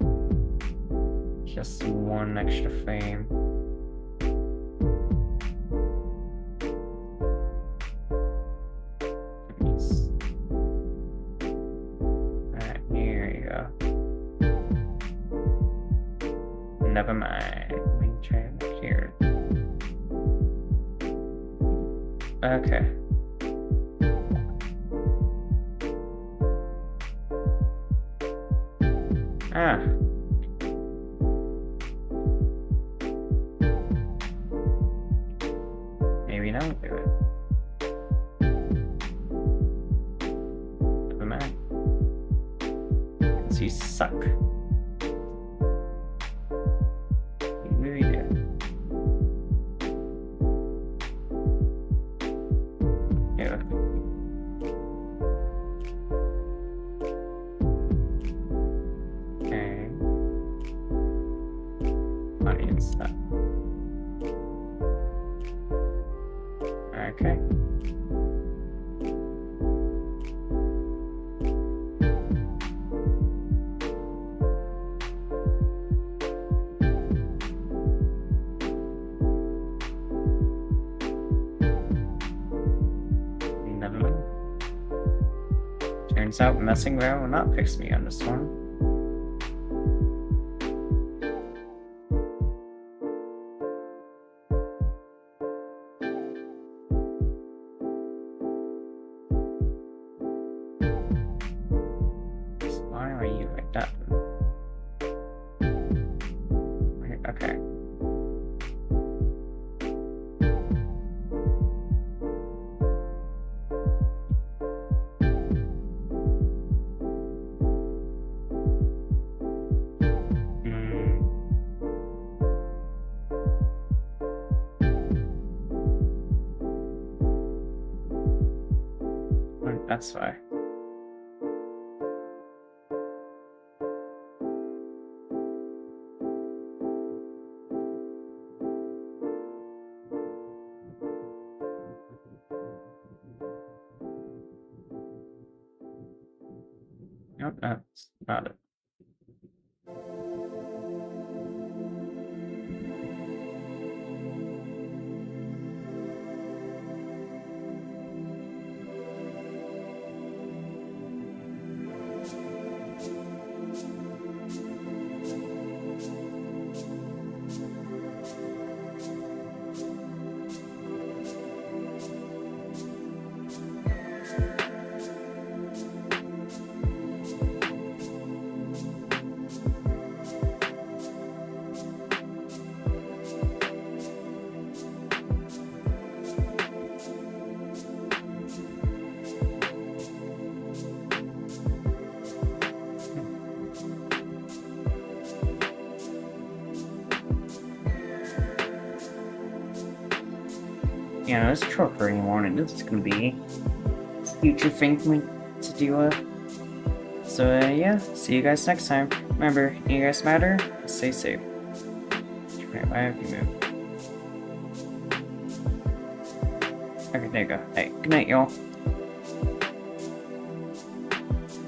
Speaker 1: Just one extra frame. Alright, here you go. Never mind. Let me try it here. Okay. Ah. Maybe don't do it. Never mind. 'Cause you suck. You really do. Yeah. Okay. Audience stuff. Okay. Never mind. Turns out messing around will not fix me on this one. Why are you like that? Okay. That's why. Nope, that's not it. Yeah, this truck for anymore, and this is gonna be a future thing for me to deal with. So yeah, see you guys next time. Remember, you guys matter. Stay safe. Why have you moved? Okay, there you go. Hey, good night, y'all.